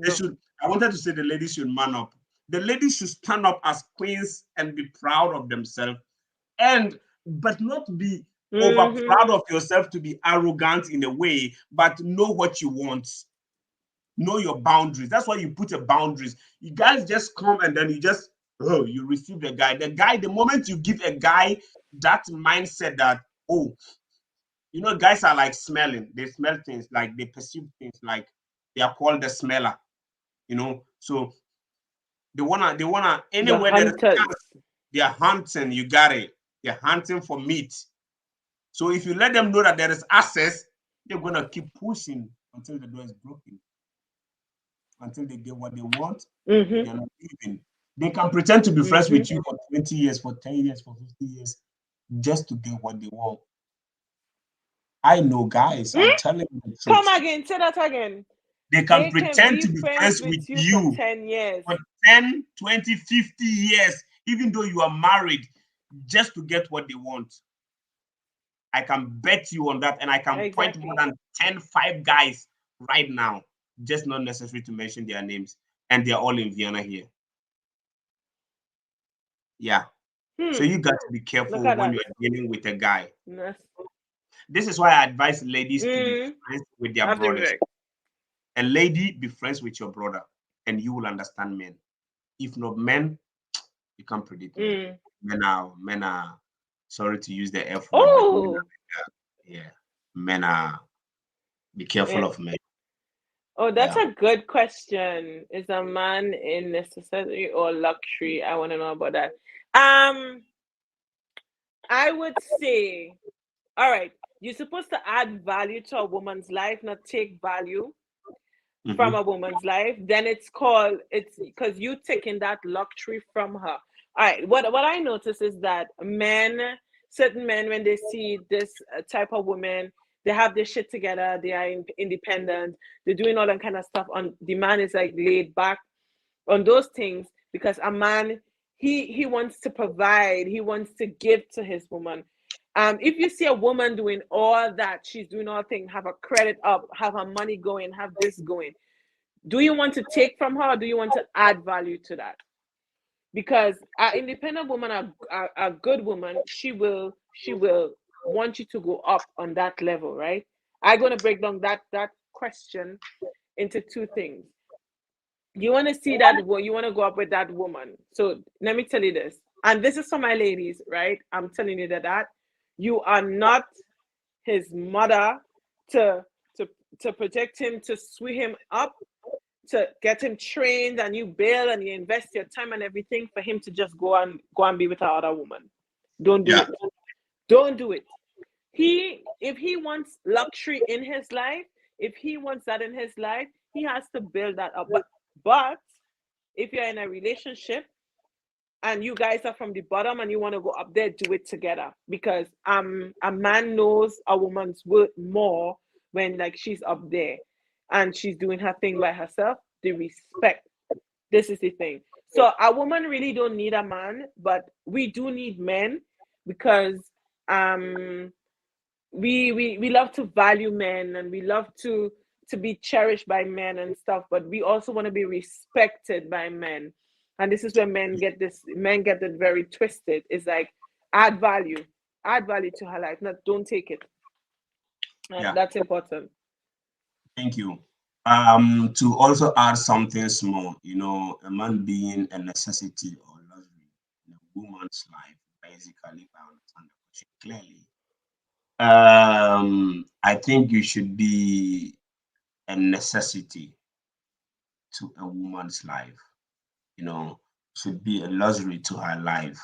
they know. should I wanted to say the ladies should man up. The ladies should stand up as queens and be proud of themselves, and but not be over Mm-hmm. proud of yourself to be arrogant in a way, but know what you want. Know your boundaries. That's why you put your boundaries. You guys just come and then you just Oh, you receive the guy. The guy, the moment you give a guy that mindset that, oh, guys are like smelling. They smell things, like they perceive things, like they are called the smeller. So they wanna The anywhere there is chance, hunters. they are hunting. You got it. They're hunting for meat. So if you let them know that there is access, they're gonna keep pushing until the door is broken, until they get what they want. Mm-hmm. They're not leaving. They can pretend to be friends Mm-hmm. with you for 20 years, for 10 years, for 50 years, just to get what they want. I know guys, I'm Hmm? telling you the Come truth. again. Say that again. They can They can pretend be to be friends friends with with you for you 10 years. for 10, 20, 50 years, even though you are married, just to get what they want. I can bet you on that, and I can point more Exactly. than 5 guys right now, just not necessary to mention their names, and they're all in Vienna here. Yeah. So Hmm. you got to be Look careful at when that. you're dealing with a guy. Yes. This is why I advise ladies to be Mm. friends with their Have to be brothers. very. A lady, be friends with your brother, and you will understand men. If not men, you can't predict men. Mm. Men are sorry to use the F word, but men Oh. are, yeah, men are, be careful Yeah. of men. Oh, that's Yeah. a good question. Is a man in necessity or luxury? I want to know about that. Um, I would say, all right, you're supposed to add value to a woman's life, not take value from Mm-hmm. a woman's life. Then it's because you taking that luxury from her. All right, what I notice is that certain men, when they see this type of woman, they have their shit together, they are independent, they're doing all that kind of stuff. On the man is like laid back on those things because a man, he wants to provide, he wants to give to his woman. If you see a woman doing all that, she's doing all things, have her credit up, have her money going, have this going, do you want to take from her, or do you want to add value to that? Because an independent woman, a good woman, she will want you to go up on that level, right? I'm going to break down that question into two things. You want to see that, you want to go up with that woman. So let me tell you this, and this is for my ladies, right? I'm telling you that you are not his mother to to to protect him, to sweep him up, to get him trained, and you bail and you invest your time and everything for him to just go and be with another woman. Don't do Yeah. it. Don't do it. If he wants luxury in his life, if he wants that in his life, he has to build that up. But if you're in a relationship and you guys are from the bottom and you want to go up there, do it together. Because a man knows a woman's worth more when like she's up there and she's doing her thing by herself. The respect. This is the thing. So a woman really don't need a man, but we do need men because um we love to value men, and we love to be cherished by men and stuff, but we also want to be respected by men. And this is where men get it very twisted. It's like add value, add value to her life, not don't take it. And Yeah. that's important. Thank you. To also add something small, a man being a necessity or luxury in a woman's life, basically, if I understand the question clearly. I think you should be a necessity to a woman's life, you know, should be a luxury to her life,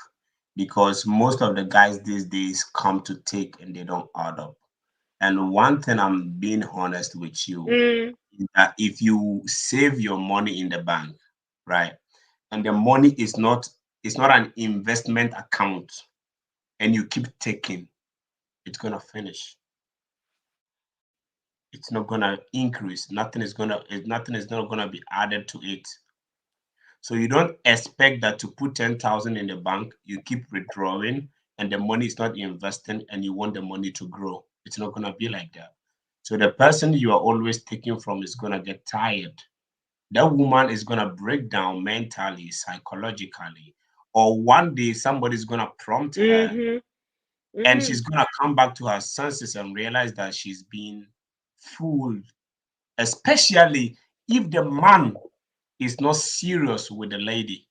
because most of the guys these days come to take and they don't add up. And one thing, I'm being honest with you, Mm, is that if you save your money in the bank, right, and the money is not an investment account, and you keep taking, it's gonna finish. It's not gonna increase. Nothing is not gonna be added to it. So you don't expect that to put 10,000 in the bank, you keep withdrawing, and the money is not investing, and you want the money to grow. It's not gonna be like that. So the person you are always taking from is gonna get tired. That woman is gonna break down mentally, psychologically, or one day somebody's gonna prompt her, mm-hmm, and mm-hmm. she's gonna come back to her senses and realize that she's been fooled, especially if the man is not serious with the lady.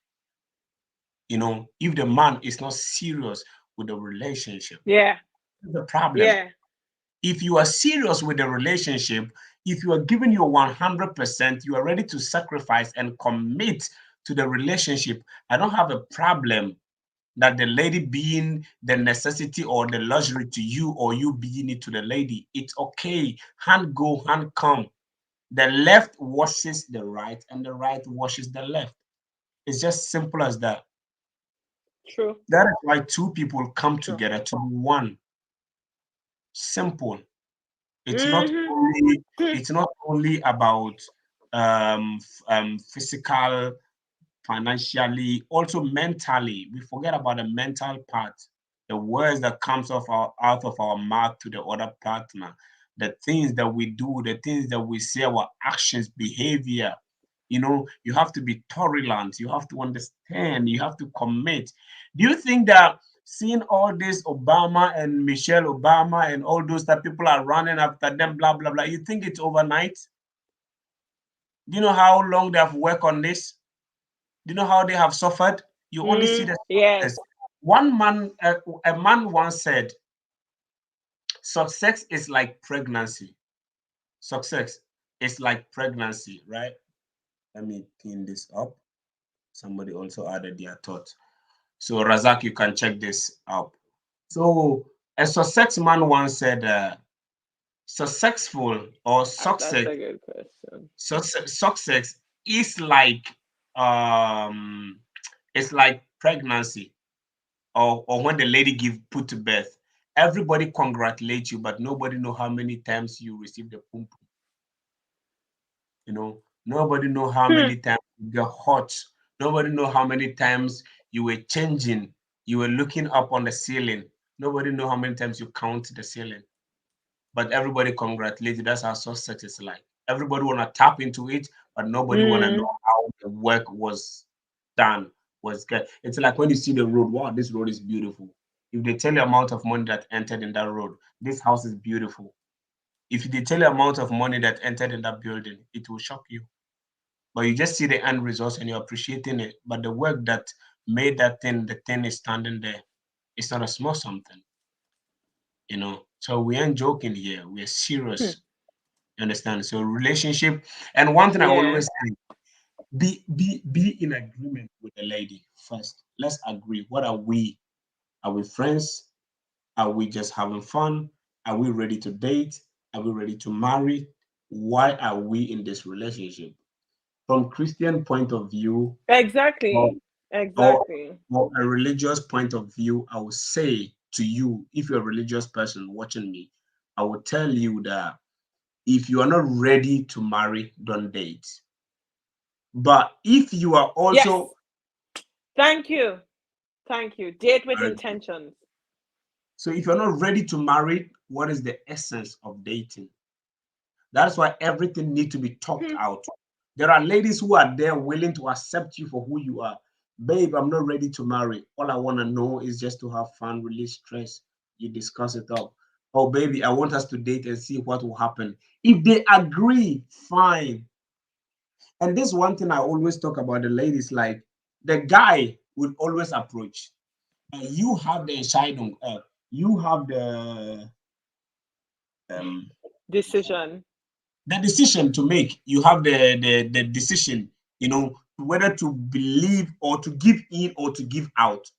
if the man is not serious with the relationship. Yeah. That's the problem. Yeah. If you are serious with the relationship, if you are giving your 100%, you are ready to sacrifice and commit to the relationship, I don't have a problem that the lady being the necessity or the luxury to you, or you being it to the lady. It's okay. Hand go, hand come. The left washes the right, and the right washes the left. It's just simple as that. True. That is why two people come True. together to be one. Simple. It's not Mm-hmm. only Hmm. it's not only about physical, financially, also mentally. We forget about the mental part. The words that comes out of our mouth to the other partner, the things that we do, the things that we say, our actions, behavior. You have to be tolerant. You have to understand. You have to commit. Do you think that seeing all this Obama and Michelle Obama and all those that people are running after them, blah blah blah, you think it's overnight? Do you know how long they have worked on this? Do you know how they have suffered? You only see the Yes. success. One man, a man once said, success is like pregnancy. Success is like pregnancy, right? Let me pin this up. Somebody also added their thought. So, Razak, you can check this up. So, a success man once said, successful or That's success, a good question. success is um, it's like pregnancy. Or when the lady give put to birth, everybody congratulates you, but nobody know how many times you receive the pum pum. Nobody know how Hmm. many times you get hot. Nobody know how many times you were changing, you were looking up on the ceiling. Nobody know how many times you count the ceiling, but everybody congratulates you. That's how success is like. Everybody want to tap into it, but nobody want to know Mm. how the work was done, was good. It's like when you see the road, wow, this road is beautiful. If they tell you amount of money that entered in that road, this house is beautiful. If they tell you amount of money that entered in that building, it will shock you. But you just see the end results and you're appreciating it. But the work that made that thing, the thing is standing there. It's not a small something. So we ain't joking here. We're Hmm. serious. You understand? So relationship, and one thing I Yeah. always say, be in agreement with the lady first. Let's agree. What are we? Are we friends? Are we just having fun? Are we ready to date? Are we ready to marry? Why are we in this relationship? From Christian point of view, or, Exactly. or, Exactly. or a religious point of view, I would say to you, if you're a religious person watching me, I would tell you that if you are not ready to marry, don't date. But if you are also Yes. Thank you. Thank you. Date with uh, intentions. so if you're not ready to marry, what is the essence of dating? That's why everything needs to be talked Hmm. out. There are ladies who are there willing to accept you for who you are. Babe, I'm not ready to marry. All I want to know is just to have fun, release stress. You discuss it up. Oh, baby, I want us to date and see what will happen. If they agree, fine. And this one thing I always talk about the ladies, like the guy will always approach. And you have the entscheidung, you have um, Decision. the decision to make. You have the decision, whether to believe or to give in or to give out.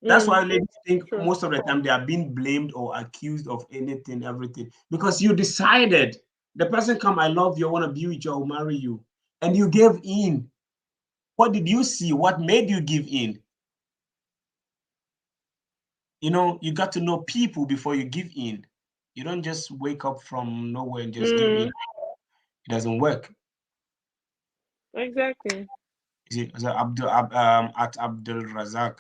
That's why Mm. ladies think True. most of the time they are being blamed or accused of anything, everything, because you decided. The person come, I love you, I want to be with you, I'll marry you, and you gave in. What did you see? What made you give in? You got to know people before you give in. You don't just wake up from nowhere and just give in. Mm. It doesn't work. Exactly. So at Abdul Razak,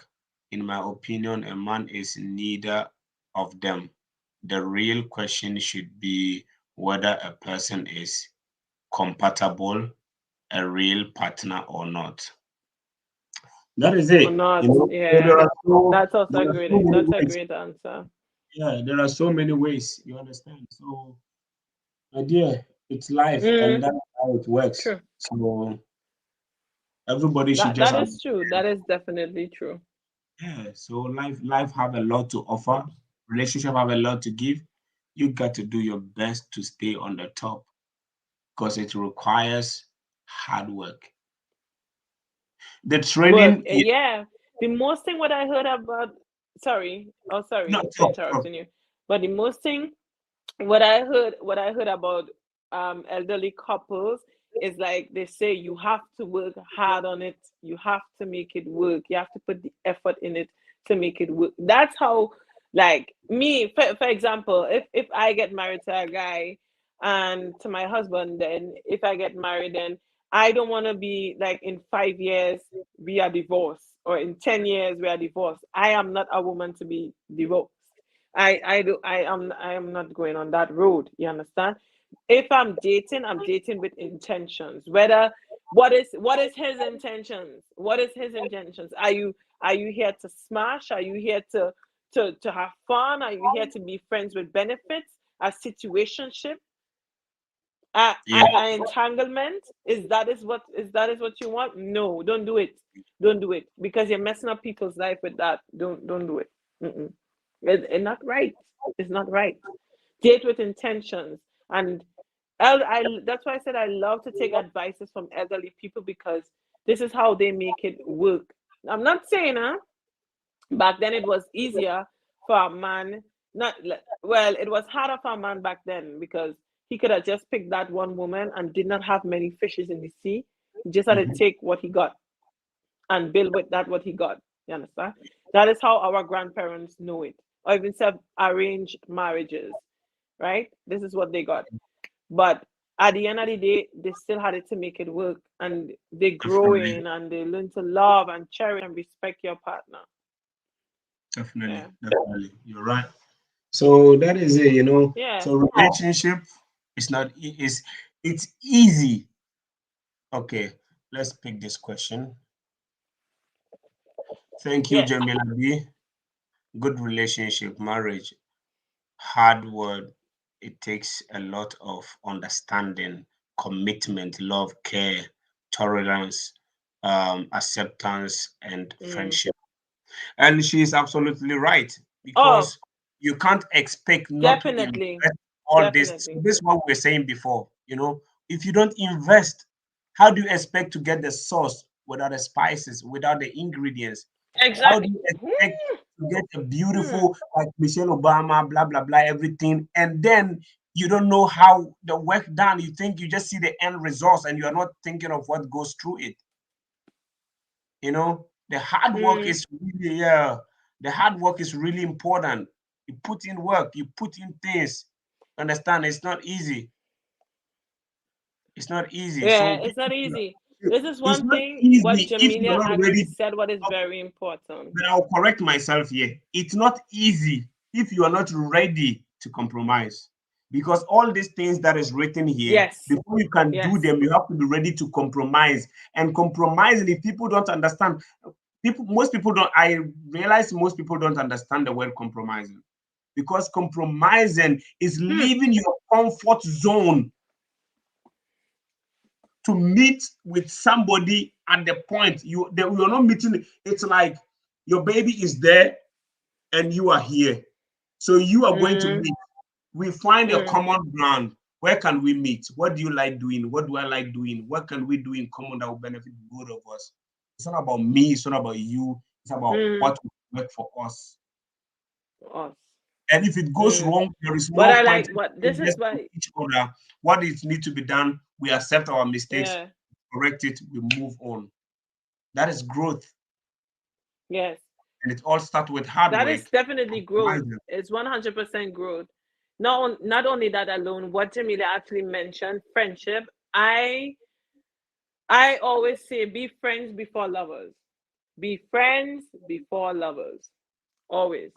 in my opinion, a man is neither of them. The real question should be whether a person is compatible, a real partner or not. That is Or it. not. So Yeah. That's also there a are so great. many That's a ways. great answer. Yeah, there are so many ways. You understand? So, my dear, it's life, and Mm. that's how it works. True. So Everybody should just That is true. understand. That is definitely true. Yeah, so life have a lot to offer. Relationship have a lot to give. You got to do your best to stay on the top because it requires hard work. The Work. training is Yeah. The most thing what I heard about, not sorry for tough, tough. interrupting you, but the most thing what I heard about elderly couples is like they say you have to work hard on it. You have to make it work. You have to put the effort in it to make it work. That's how, like me, for example, if I get married to a guy and to my husband, then if I get married, then I don't want to be like in 5 years we are divorced, or in 10 years we are divorced. I am not a woman to be divorced. I am not going on that road. You understand? If I'm dating with intentions. Whether what is his intentions? What is his intentions? Are you here to smash? Are you here to have fun? Are you here to be friends with benefits? A situationship? Yeah, Entanglement? Is that is what you want? No, don't do it. Don't do it because you're messing up people's life with that. Don't do it. Mm-mm. It's not right. It's not right. Date with intentions. And that's why I said I love to take advices from elderly people because this is how they make it work. I'm not saying, back then it was easier for a man. Not well, it was harder for a man back then because he could have just picked that one woman and did not have many fishes in the sea. He just had to mhm, take what he got and build with that what he got. You understand? That is how our grandparents know it, or even self arranged marriages, right? This is what they got. But at the end of the day, they still had it to make it work, and they grow definitely, in and they learn to love and cherish and respect your partner. definitely, Yeah, definitely. You're right. So that is it, you know. yeah, So relationship is not is it's easy. Okay, let's pick this question. Thank you, yes. Jamila B. Good relationship, marriage, hard work. It takes a lot of understanding, commitment, love, care, tolerance, acceptance, and Mm. friendship. And she is absolutely right Oh, because you can't expect not to definitely, invest all this. So definitely. this is what we were saying before. You know, if you don't invest, how do you expect to get the sauce without the spices, without the ingredients? How do Exactly. you expect to get a Hmm. beautiful like Michelle Obama, blah blah blah, everything, and then you don't know how the work done. You think you just see the end results, and you are not thinking of what goes through it. You know, the hard work Hmm. is really, yeah, the hard work is really important. You put in work, you put in things. Understand? It's not easy. It's not easy. Yeah, So it's not people, easy. This is it's one not thing what easy if you're Jamelia not actually ready. said, what is very important. But I'll correct myself here. It's not easy if you are not ready to compromise. Because all these things that is written here, Yes, before you can do yes. them, you have to be ready to compromise. And compromising, if people don't understand, most people don't, I realize most people don't understand the word compromising. Because compromising is Hmm. leaving your comfort zone to meet with somebody at the point you're not meeting. It's like your baby is there and you are here. So you are going to Mm, meet. We find a mm, common ground. Where can we meet? What do you like doing? What do I like doing? What can we do in common that will benefit both of us? It's not about me. It's not about you. It's about mm. what will work for us. Us. And if it goes Mm. wrong, there is But no I point like what in this is just to why. each other. What is need to be done, we accept our mistakes, Yeah. correct it, we move on. That is growth. Yes. And it all starts with hard That is work. definitely growth. Compromising. It's 100% growth. Not only that alone, what Jamila actually mentioned, friendship. I I always say be friends before lovers. Be friends before lovers. Always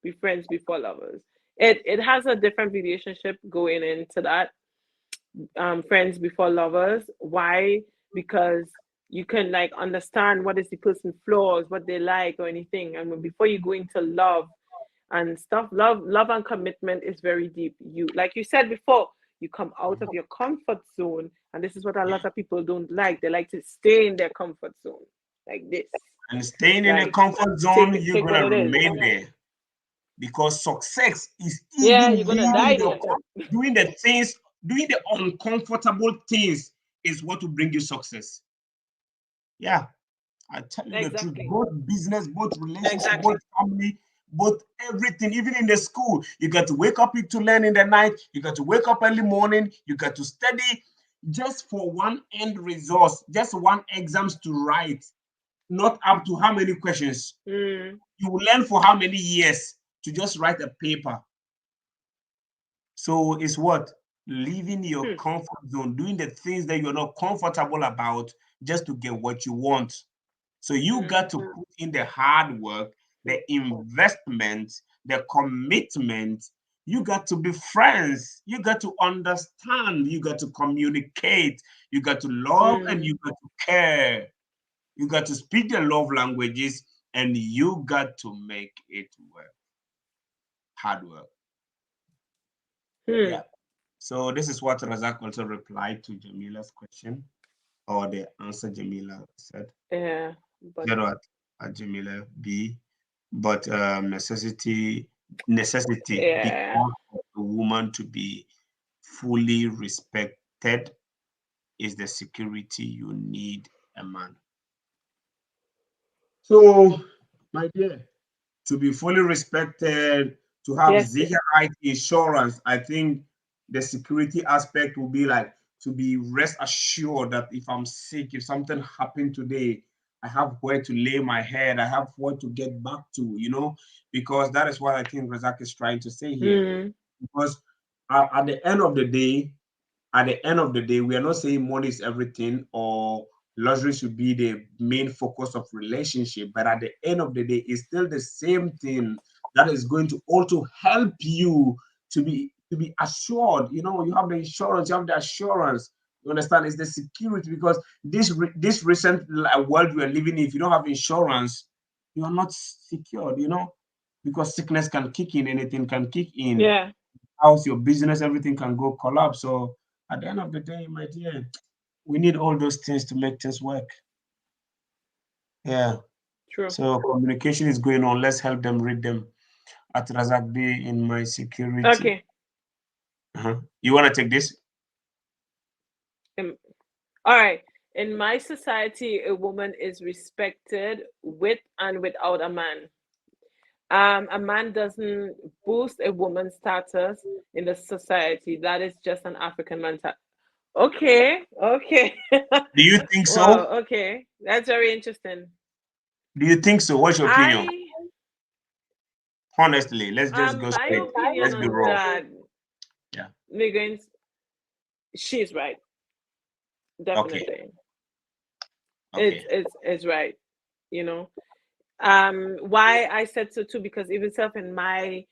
be friends before lovers. It has a different relationship going into that. Friends before lovers. Why? Because you can like understand what is the person's flaws, what they like, or anything. And before you go into love and stuff, love and commitment is very deep. You, like you said before, You come out of your comfort zone, and this is what a lot of people don't like. They like to stay in their comfort zone, like this, And staying in a like comfort zone, you're take what gonna it is. remain there because success is Yeah, even you're gonna die there. doing the things, doing the uncomfortable things is what will bring you success. Yeah, I tell you the truth. Exactly. Both business, both relationship, both family, both everything. Even in the school, you got to wake up to learn in the night. You got to wake up early morning. You got to study just for one end resource, just one exams to write. Not up to how many questions. Mm. You will learn for how many years to just write a paper. So it's what? Leaving your Hmm. comfort zone, doing the things that you're not comfortable about just to get what you want. So you got to Mm. put in the hard work, the investment, the commitment. You got to be friends. You got to understand. You got to communicate. You got to love and Mm. you got to care. You got to speak the love languages and you got to make it work. Hard work. Hmm. Yeah. So this is what Razak also replied to Jamila's question or the answer Jamila said. Yeah, but Zero at Jamila B. But necessity yeah, because of the woman to be fully respected is the security you need a man. So, my dear, to be fully respected, to have yes, Sicherheit insurance, I think the security aspect will be like to be rest assured that if I'm sick, if something happened today, I have where to lay my head, I have where to get back to, because that is what I think Razak is trying to say here. mm. Because at the end of the day, we are not saying money is everything or luxury should be the main focus of relationship. But at the end of the day, it's still the same thing that is going to also help you to be assured. You have the insurance, you have the assurance. You understand? It's the security because this recent world we are living in, if you don't have insurance, you are not secured. Because sickness can kick in, anything can kick in. Yeah, House, your business, everything can go collapse. So at the end of the day, my dear, we need all those things to make things work. Yeah. true. So communication is going on. Let's help them read them. At Razak B in my security. Okay. You want to take this? Um, all right. In my society, a woman is respected with and without a man. A man doesn't boost a woman's status in the society. That is just an African mentality. Okay, okay. Do you think Wow, so? okay. That's very interesting. Do you think so? What's your opinion? I Honestly, let's just go my straight. opinion Let's be on raw. that, Yeah. Megan, she's right. Okay. Definitely. It's Okay. it's it's right, you know. Why I said so too, because even self in my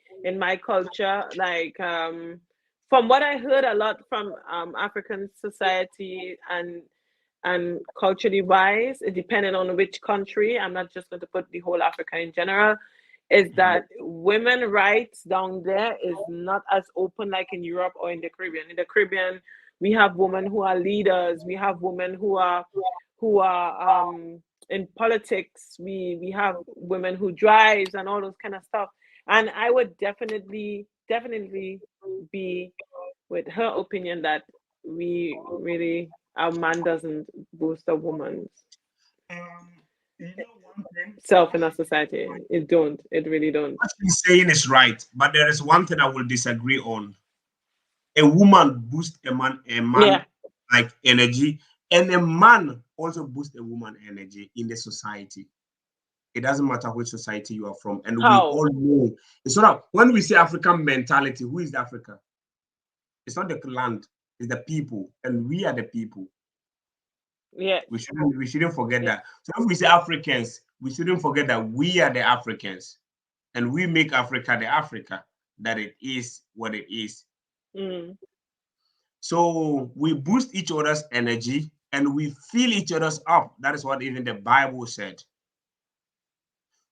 culture, like from what I heard a lot from African society and culturally wise, depending on which country, I'm not just going to put the whole Africa in general, is Mhm. that women rights down there is not as open like in Europe or in the Caribbean. In the Caribbean, we have women who are leaders, we have women who are in politics, we have women who drives and all those kind of stuff. And I would definitely be with her opinion that we really a man doesn't boost a woman's Um, one thing. self in a society. It really don't. What she's saying is right, but there is one thing I will disagree on. A woman boosts a man Yeah. like energy, and a man also boosts a woman energy in the society. It doesn't matter which society you are from, and we How? all know. It's not when we say African mentality. Who is Africa? It's not the land, it's the people, and we are the people. Yes. We shouldn't forget Yes. that. So if we say Africans, we shouldn't forget that we are the Africans, and we make Africa the Africa that it is what it is. Mm. So we boost each other's energy and we fill each other's up. That is what even the Bible said.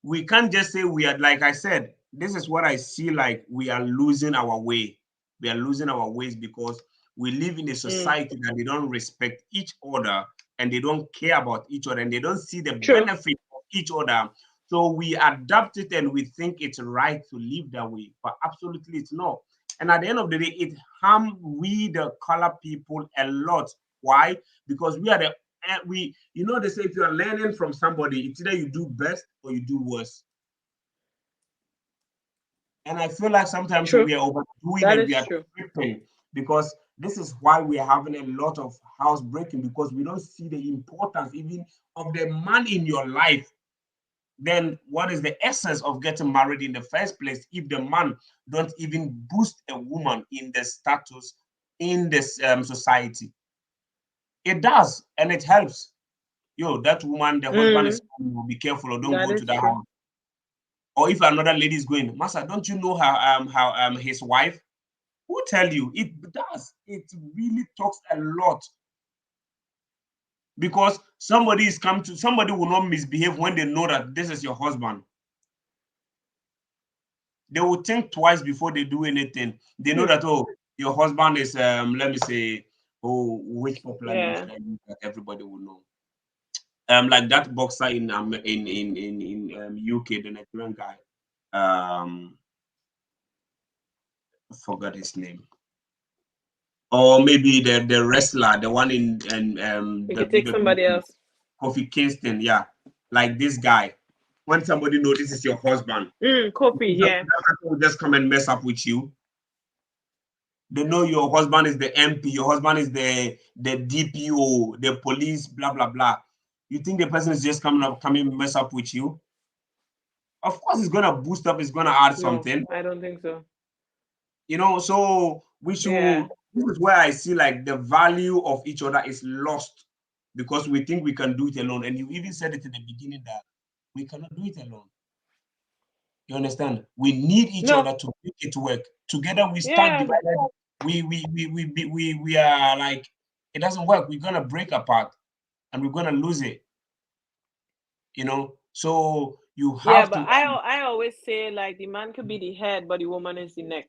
We can't just say we are, like I said, this is what I see like we are losing our way. We are losing our ways because we live in a Mm. society that they don't respect each other and they don't care about each other and they don't see the True. benefit of each other. So we adapt it and we think it's right to live that way, but absolutely it's not. And at the end of the day, it harm we the color people a lot. Why? Because we are the they say if you are learning from somebody, it's either you do best or you do worse. And I feel like sometimes True. we are overdoing That and we is are true. tripping because this is why we are having a lot of house breaking because we don't see the importance even of the man in your life. Then what is the essence of getting married in the first place if the man don't even boost a woman in the status in this society? It does and it helps. Yo, that woman, the husband is Mm. be careful or don't That go to is that true. house. Or if another lady is going, Master, don't you know how his wife? Who tell you? It does. It really talks a lot because somebody will not misbehave when they know that this is your husband. They will think twice before they do anything. They know Hmm. that oh, your husband is let me say oh which popular name Yeah. should I use that everybody will know. Like that boxer in UK, the Nigerian guy. I forgot his name. Or maybe the wrestler, the one in You could take somebody WWE, else. Kofi Kingston, yeah, like this guy. When somebody notices your husband, Kofi. that Yeah. person will just come and mess up with you. They know your husband is the MP, your husband is the DPO, the police, blah blah blah. You think the person is just coming mess up with you? Of course, it's gonna boost up. It's gonna add No, something. I don't think so. So we should. Yeah. This is where I see like the value of each other is lost because we think we can do it alone. And you even said it in the beginning that we cannot do it alone. You understand? We need each No. other to make it work. Together we start Yeah. divided. We are like it doesn't work. We're gonna break apart and we're gonna lose it. So you Yeah, have but to. I always say like the man could be the head, but the woman is the neck.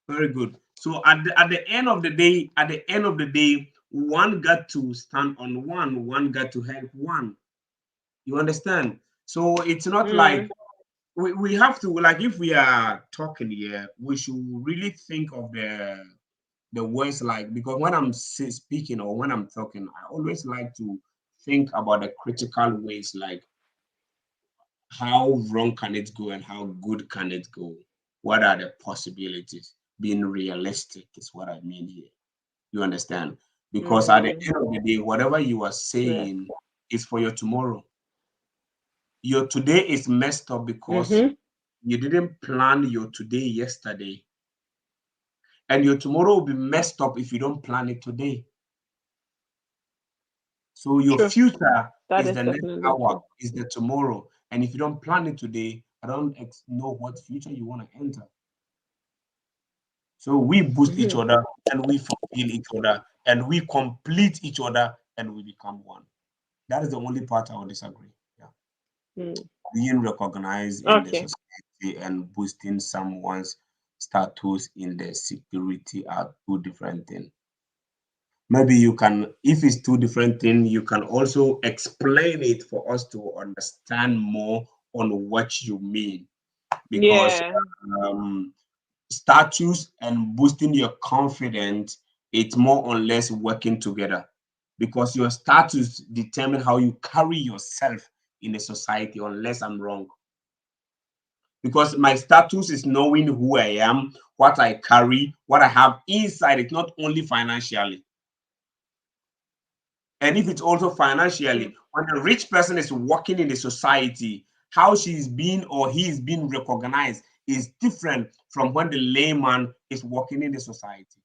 Very good. So at the end of the day, one got to stand on one got to help one. You understand? So it's not like Mm. we have to like if we are talking here, we should really think of the words like because when I'm speaking or when I'm talking, I always like to think about the critical ways like how wrong can it go and how good can it go? What are the possibilities? Being realistic is what I mean here. You understand? Because at the Mm. end of the day, whatever you are Yeah. saying is for your tomorrow. Your today is messed up because Mm-hmm. you didn't plan your today yesterday. And your tomorrow will be messed up if you don't plan it today. So your True. future That is is the next definitely hour, true. is the tomorrow. And if you don't plan it today, I don't know what future you want to enter. So we boost each Mm-hmm. other and we fulfill each other and we complete each other and we become one. That is the only part I would disagree. Yeah. Mm. Being recognized in the Okay. society and boosting someone's status in the security are two different things. Maybe you can, if it's two different things, you can also explain it for us to understand more on what you mean. Because Yeah. um, status and boosting your confidence, it's more or less working together because your status determine how you carry yourself in the society, unless I'm wrong. Because my status is knowing who I am, what I carry, what I have inside it, not only financially. And if it's also Mm. financially, when a rich person is working in the society, how she's being or he is being recognized is different from when the layman is working in the society.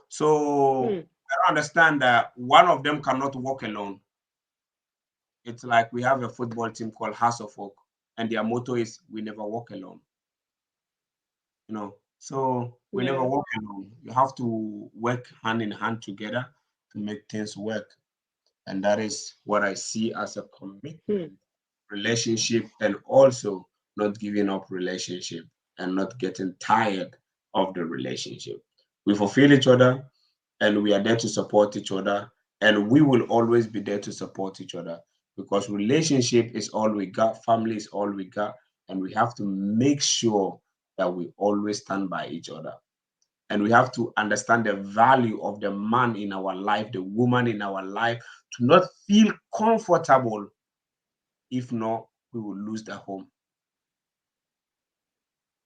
So Mm. I understand that one of them cannot walk alone. It's like we have a football team called House of Oak, and their motto is "We never walk alone." So we never Yeah. walk alone. You have to work hand in hand together to make things work, and that is what I see as a commitment, Mm. relationship, and also not giving up relationship. and not getting tired of the relationship. We fulfill each other, and we are there to support each other, and we will always be there to support each other, because relationship is all we got, family is all we got, and we have to make sure that we always stand by each other. And we have to understand the value of the man in our life, the woman in our life, to not feel comfortable. If not, we will lose the home.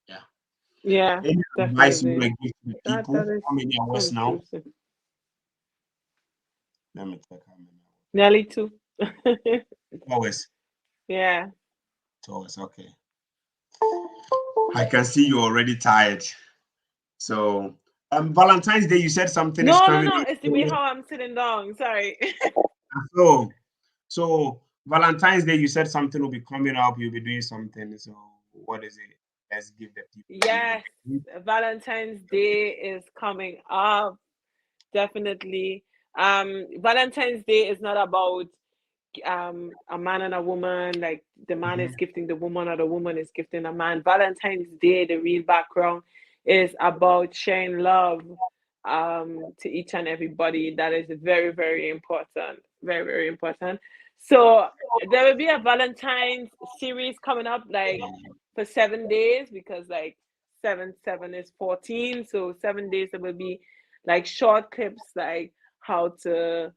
Yeah. Yeah, Any advice you want definitely. to give to the That people? is How many so hours now? intrusive. Let me check how many Nearly two. hours. Yeah. 2 hours. Okay. I can see you're already tired. So, Valentine's Day, you said something is No, no, coming no. It's the way up. how I'm sitting down. Sorry. So, so Valentine's Day, you said something will be coming up. You'll be doing something. So, what is it? Let's give the people a little Yes, bit. Valentine's Day is coming up. Definitely. Valentine's Day is not about a man and a woman, like the man is Mhm. gifting the woman or the woman is gifting a man. Valentine's Day, the real background is about sharing love to each and everybody. That is very, very important. Very, very important. So there will be a Valentine's series coming up like for 7 days, because like seven is 14. So 7 days there will be like short clips, like how to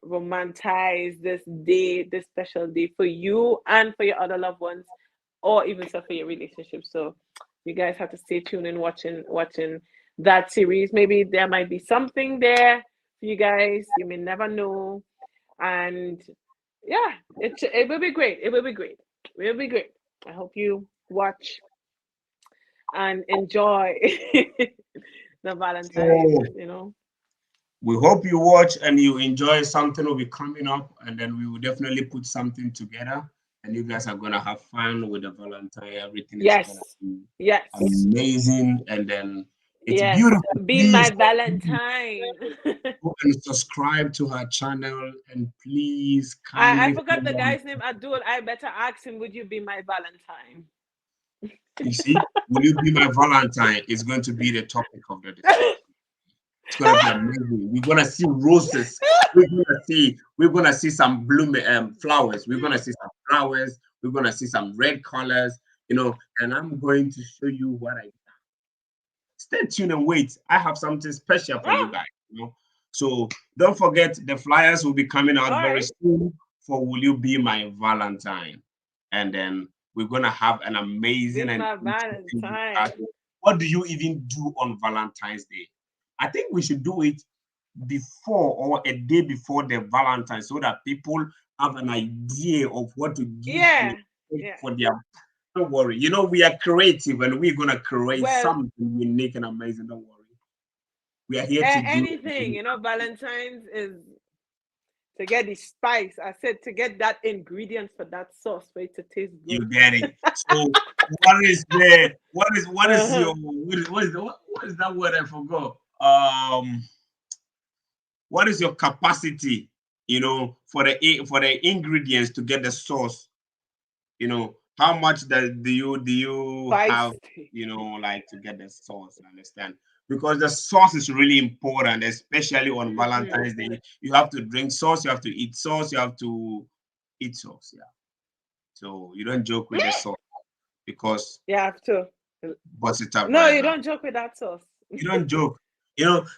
romanticize this day, this special day for you and for your other loved ones, or even so for your relationship. So you guys have to stay tuned and watching that series. Maybe there might be something there for you guys. You may never know. And yeah, it will be great. It will be great. It will be great. I hope you watch and enjoy the Valentine's, So, you know. we hope you watch and you enjoy. Something will be coming up, and then we will definitely put something together. And you guys are gonna have fun with the Valentine. Everything is gonna Yes. be Yes. amazing, and then it's Yes. beautiful. Be my Please Valentine. go and subscribe to her channel, and please I kindly forgot the follow. guy's name. Abdul. I better ask him, would you be my Valentine? You see, will you be my Valentine? Is going to be the topic of the discussion. It's gonna be amazing. We're gonna see roses. We're gonna see some bloom flowers. We're gonna see some flowers. We're gonna see some red colors. And I'm going to show you what I stay tuned and wait. I have something special for you Oh, guys. So don't forget the flyers will be coming out all very right. soon for Will You Be My Valentine? And then we're gonna have an amazing Be and my interesting Valentine. discussion. What do you even do on Valentine's Day? I think we should do it before or a day before the Valentine so that people have an idea of what to give and Yeah. expect Yeah. for their. Don't worry. We are creative and we're gonna create Well, something unique and amazing. Don't worry. We are here to do anything, Valentine's is to get the spice. I said to get that ingredient for that sauce for it to taste good. you get it. So what is Uh-huh. your what is that word I forgot? What is your capacity, for the ingredients to get the sauce? How much do you have, Feisty. like to get the sauce, understand? Because the sauce is really important, especially on Hmm. Valentine's Day. You have to drink sauce, you have to eat sauce, you have to eat sauce, yeah. So you don't joke with the sauce, because You have to. bust it up No, right you now. don't joke with that sauce. You don't joke.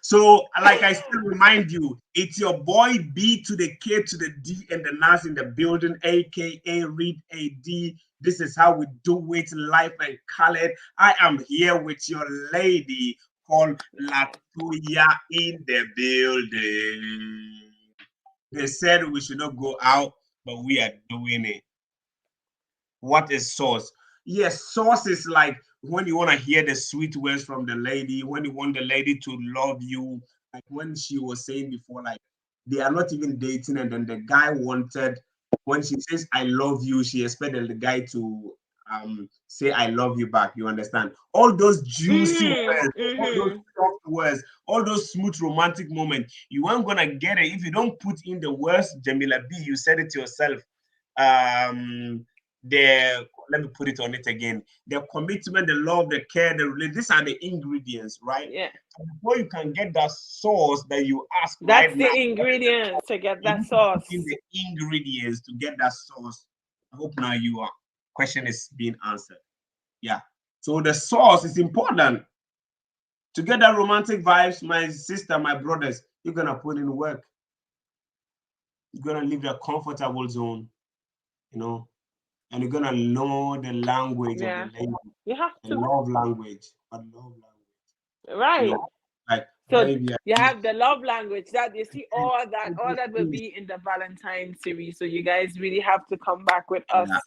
So like I still remind you, it's your boy B to the K to the D and the Nas in the building, aka Read AD. This is how we do it, life and color. I am here with your lady called Latoya in the building. They said we should not go out, but we are doing it. What is sauce? Yes, sauce is like when you want to hear the sweet words from the lady, when you want the lady to love you, like when she was saying before, like they are not even dating, and then the guy wanted, when she says I love you, she expected the guy to say I love you back. You understand? All those juicy Mm-hmm. words, all those Mm-hmm. soft words, all those smooth romantic moments, you aren't gonna get it if you don't put in the words. Jamila B, you said it yourself. um let me put it on it again. The commitment, the love, the care, the relation. These are the ingredients, right? Yeah. And before you can get that sauce that you ask That's right the now, ingredients to get you that need to put sauce. in the ingredients to get that sauce. I hope now your question is being answered. Yeah. So the sauce is important. To get that romantic vibes, my sister, my brothers, you're gonna put in work. You're gonna leave the comfortable zone, you know, and you're gonna know the language of the Yeah. lady, You have the to. love language, but love language, you Right. know, like So baby, you have the love language that you see all that will please. be in the Valentine series. So you guys really have to come back with us Yeah.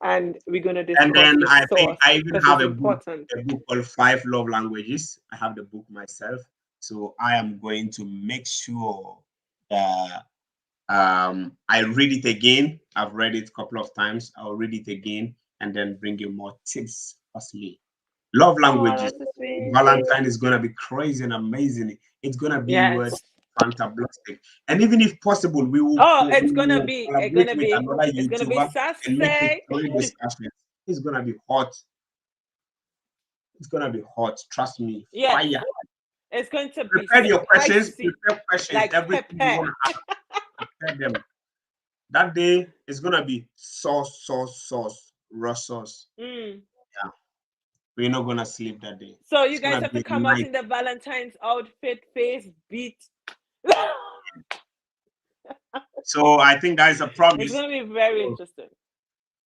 and we're gonna And discuss then the I think sauce I even because have it's important. a book called Five Love Languages. I have the book myself, so I am going to make sure that I read it again. I've read it a couple of times. I'll read it again and then bring you more tips. Trust me. Love Oh, languages. that's sweet. Valentine is gonna be crazy and amazing. It's gonna be Yes. was fantastic. And even if possible, Oh, we will collaborate with another it's gonna be YouTuber and make it sassy. three discussions. It's gonna be hot. It's gonna be hot. Trust me. Yes, Fire. it's going to be Prepare your questions. spicy Prepare questions. like Everything you pepper. want to ask. Prepare them. That day is gonna be sauce, raw sauce. Mm. Yeah, we're not gonna sleep that day. So you It's guys gonna have be to a come out night. in the Valentine's outfit, face beat. So I think that is a It's promise. gonna be very So, interesting.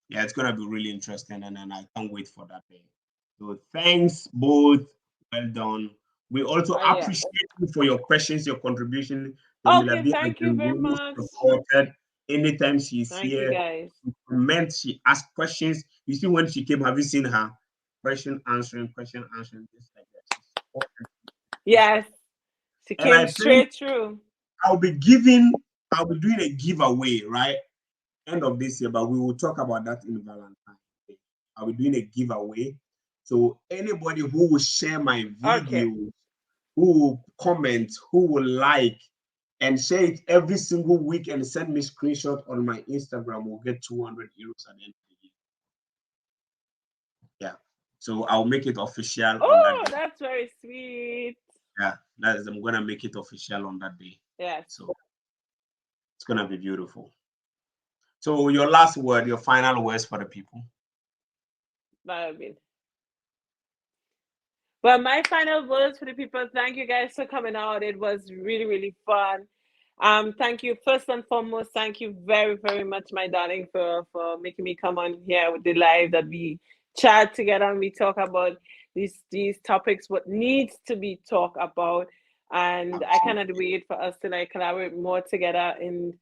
yeah, it's gonna be really interesting, and I can't wait for that day. So thanks both. Well done. We also Oh yeah. appreciate you for your questions, your contribution. Okay, Demilabi has thank you been very really much. supported. Anytime she's Thank you here, guys. she comments, she asks questions. You see, when she came, have you seen her? Question answering, just like that. She's supported, just like Yes, she that. And came I think straight through. I'll be giving, I'll be doing a giveaway, right? End of this year, but we will talk about that in Valentine Day. I'll be doing a giveaway. So anybody who will share my Okay. video, who will comment, who will like, and share it every single week and send me screenshot on my Instagram will get 200 euros at the end of the year. Yeah. So I'll make it official on that Oh, day. that's very sweet. Yeah, that is, I'm gonna make it official on that day. Yes. So it's gonna be beautiful. So your last word, your final words for the people. That would be. Well, my final words for the people. Thank you guys for coming out. It was really, really fun. Thank you first and foremost. Thank you very, very much, my darling, for making me come on here with the live that we chat together and we talk about these topics, what needs to be talked about, and I cannot wait for us to like collaborate more together in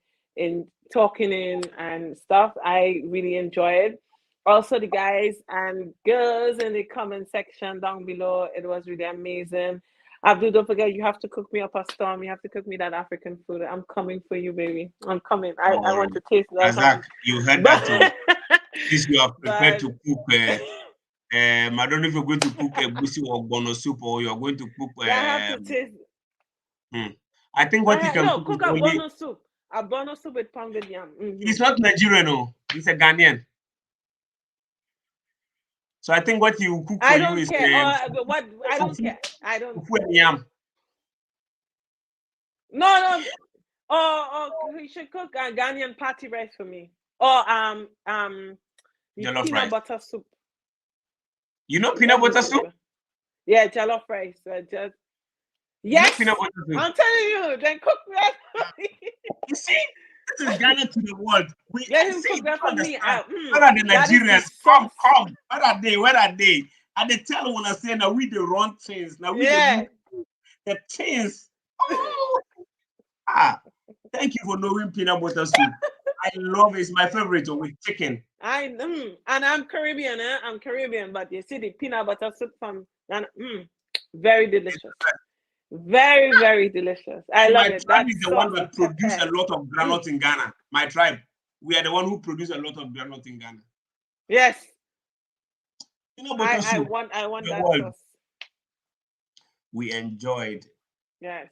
talking in and stuff. I really enjoy it. Also, the guys and girls in the comment section down below, it was really amazing. Abdul, don't forget, you have to cook me up a storm. You have to cook me that African food. I'm coming for you, baby. I'm coming. I Oh, want to taste that Razak, one. you heard that But, too. Since you are prepared but to cook, I don't know if you're going to cook a busi or bono soup or you're going to cook. I have to taste. Hmm. I think what you can No, cook is cook a only. bono soup. A bono soup with pounded yam. He's not Nigerian, no. He's a Ghanaian. So I think what you cook for I you don't is care. What? I don't fufu, care. I don't. fufu and yam. No. He should cook a Ghanaian party rice for me. Or the Jollof peanut rice. butter soup. You know peanut That'd be butter soup? super. Yeah, jollof rice. Just You know yes, peanut butter soup? I'm telling you. Then cook that. You see, this is Ghana to the world. Let I him see, cook you that don't for me. understand. Where are the That is the Nigerians? Come, sauce. come. Where are they? Where are they? And they tell when I say now we the wrong things. Now we Yeah. the things. Oh, thank you for knowing peanut butter soup. I love it. It's my favorite with chicken. And I'm Caribbean. I'm Caribbean, but you see the peanut butter soup from Ghana. Very delicious. Very, very delicious. I So love my it. tribe That is the one sauce, the that produce pepper. a lot of granite in Ghana. My tribe. We are the one who produce a lot of granite in Ghana. Yes. Peanut butter soup. I want The that world. sauce. We enjoyed. Yes.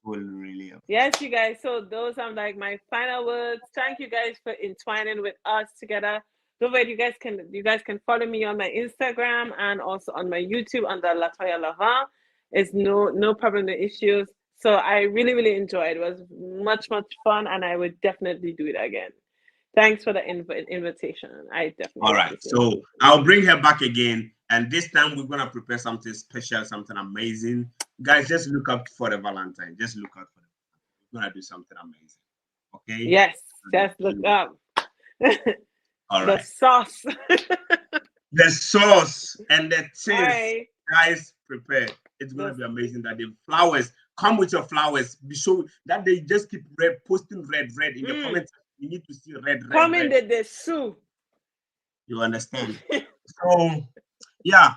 We'll really appreciate. Yes, you guys. So those are like my final words. Thank you guys for entwining with us together Don't forget, you guys can follow me on my Instagram and also on my YouTube under Latoya Lavin. It's no problem, no issues. So I really really enjoyed. It was much fun, and I would definitely do it again. Thanks for the invitation. I definitely All right. appreciate it. So I'll bring her back again. And this time we're gonna prepare something special, something amazing. Guys, just look up for the Valentine. Just look out for them. We're gonna do something amazing. Okay? Yes, just look up All the right. sauce. The sauce and the All cheese. right, Guys, prepare. It's gonna the be amazing. That the flowers come with your flowers. Be sure that they just keep posting red in the mm, comments. You need to see red, red, come in red. the soup. You understand? So yeah,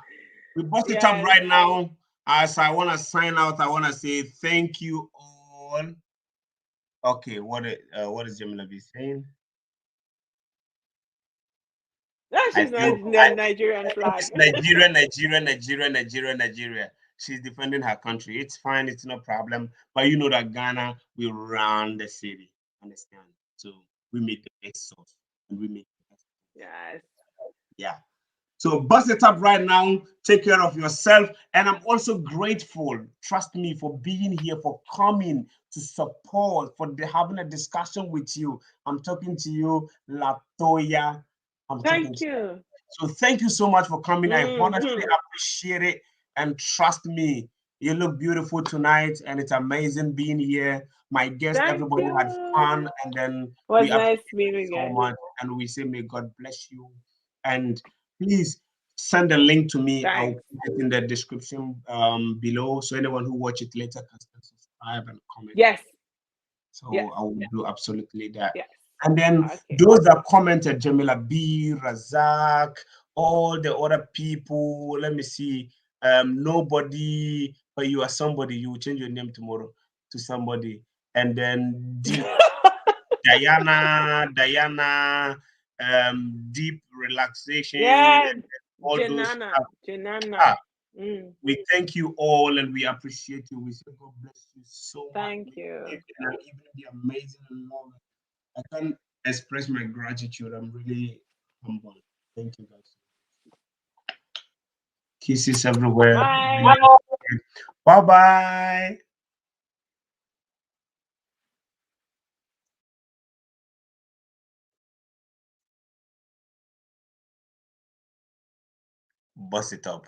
we bust it up Yes, right now. As I want to sign out, I want to say thank you all. Okay, what is Jamila B saying? that I she's feel the Nigerian I think flag. it's Nigeria. She's defending her country. It's fine. It's no problem. But you know that Ghana will run the city. Understand? So we make the best sauce, and we make the best. Yes, Yeah. So bust it up right now. Take care of yourself. And I'm also grateful, trust me, for being here, for coming to support, for having a discussion with you. I'm talking to you, Latoya. I'm talking thank to you. you. So thank you so much for coming. I honestly Hmm. appreciate it. And trust me, you look beautiful tonight, and it's amazing being here. My guests, Thank everybody had you. fun, and then we Was appreciate nice you meeting so you. much. And we say, may God bless you. And please send a link to me. I'll Thanks. put it in the description below. So anyone who watch it later can still subscribe and comment. Yes, So yes, I will do absolutely that. yes. And then Okay. those that commented, Jamila B, Razak, all the other people, let me see, nobody, but you are somebody, you will change your name tomorrow to somebody. And then Diana, deep relaxation, and Yeah, all those Janana, stuff. Janana. Yeah, Mm, we thank you all and we appreciate you. We say God bless you so much. thank May you. the evening be amazing and long. I can't express my gratitude. I'm really humble. Thank you guys. Kisses everywhere. Bye. Bye bye. Bust it up.